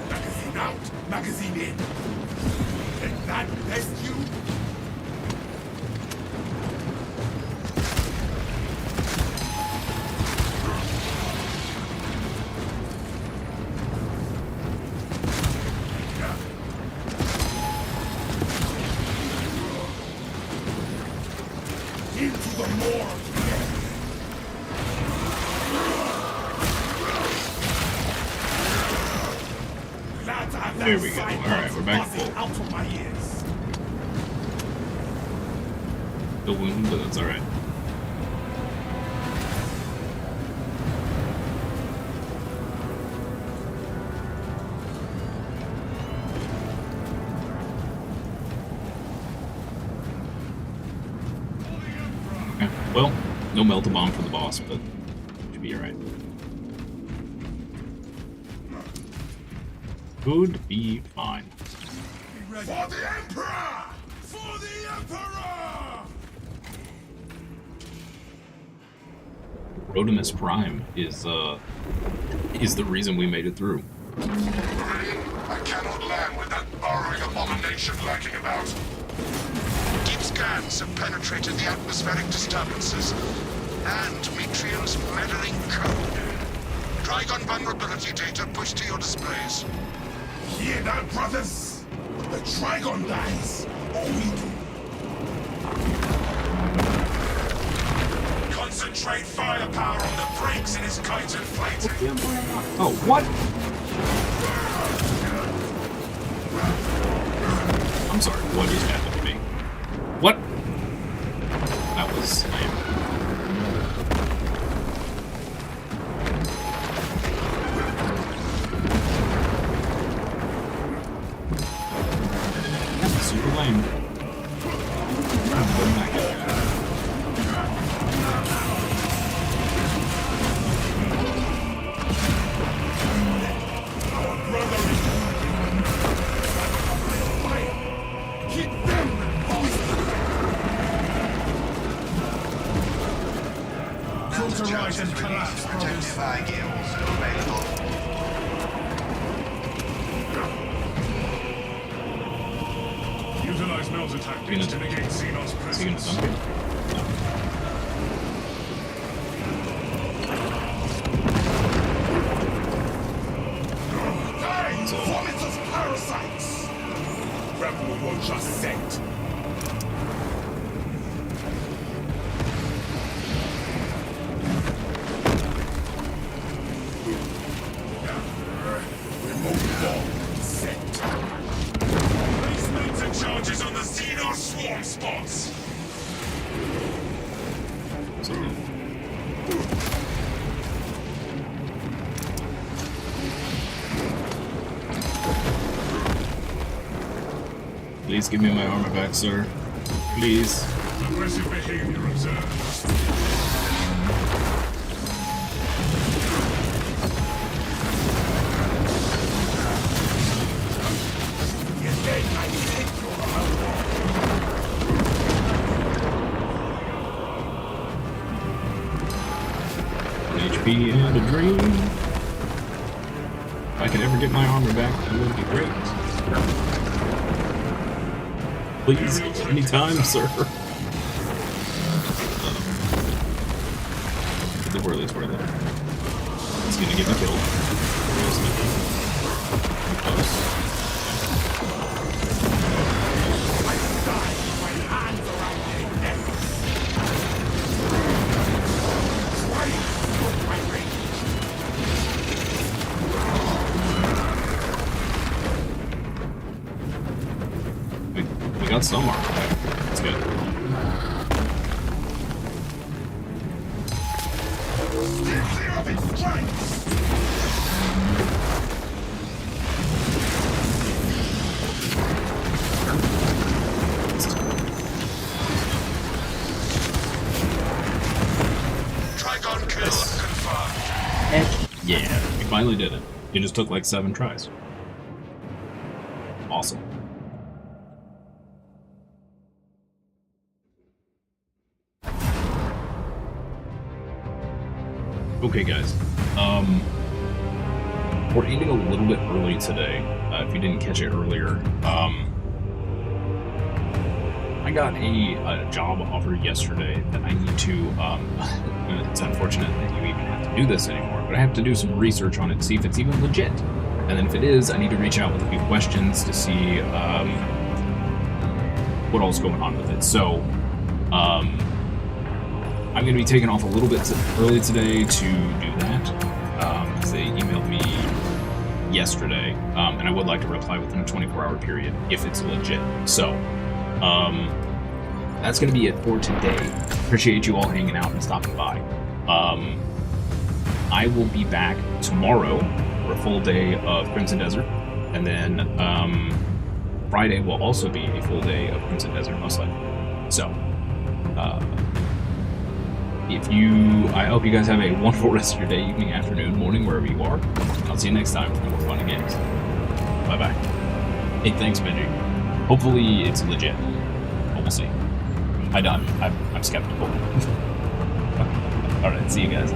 Magazine out! magazine in. Can that best you? Into the morgue. There we go. Alright, we're back full. Out of my ears. The wound, but that's alright. Okay, well, no melt-a-bomb for the boss, but should be alright. Could be fine. For the Emperor! For the Emperor! Rodimus Prime is the reason we made it through. Really? I cannot land with that burrowing abomination lurking about. Deep scans have penetrated the atmospheric disturbances and Metrium's meddling code. Trigon vulnerability data pushed to your displays. Hear that, brothers? The Trigon dies, or we do. Concentrate firepower on the brakes in his kite inflating. Oh, what? I'm sorry, what just happened to me? What? That was lame. Super lame. I'm back in. Filterize and collapse, brothers. Protective eye gear also available. Utilize Mel's attack boots to negate Xenon's Is he gonna presence. dump it? Die, vomit of parasites! Rebel will just sent. Remote bomb set. Place laser charges on the Xenon swarm spots. Please give me my armor back, sir. Please. Aggressive behavior observed. HP and a dream. If I could ever get my armor back, that would be great. Please, anytime, sir. The whirly's where though. It's gonna get me killed. Close. We got some armor back. That's good. Trigon kill confirmed. Yeah, we finally did it. It just took like 7 tries. Awesome. Okay, guys. We're ending a little bit early today. if you didn't catch it earlier, I got a job offer yesterday that I need to, it's unfortunate that you even have to do this anymore, but I have to do some research on it to see if it's even legit. And then if it is, I need to reach out with a few questions to see what all's going on with it. So, I'm going to be taking off a little bit early today to do that, because they emailed me yesterday, and I would like to reply within a 24-hour period if it's legit. So, that's going to be it for today. Appreciate you all hanging out and stopping by. I will be back tomorrow for a full day of Crimson Desert, and then Friday will also be a full day of Crimson Desert, most likely. So, I hope you guys have a wonderful rest of your day, evening, afternoon, morning, wherever you are. I'll see you next time for more fun and games. Bye-bye. Hey, thanks, Benji. Hopefully it's legit. But we'll see. I'm skeptical. Alright, see you guys.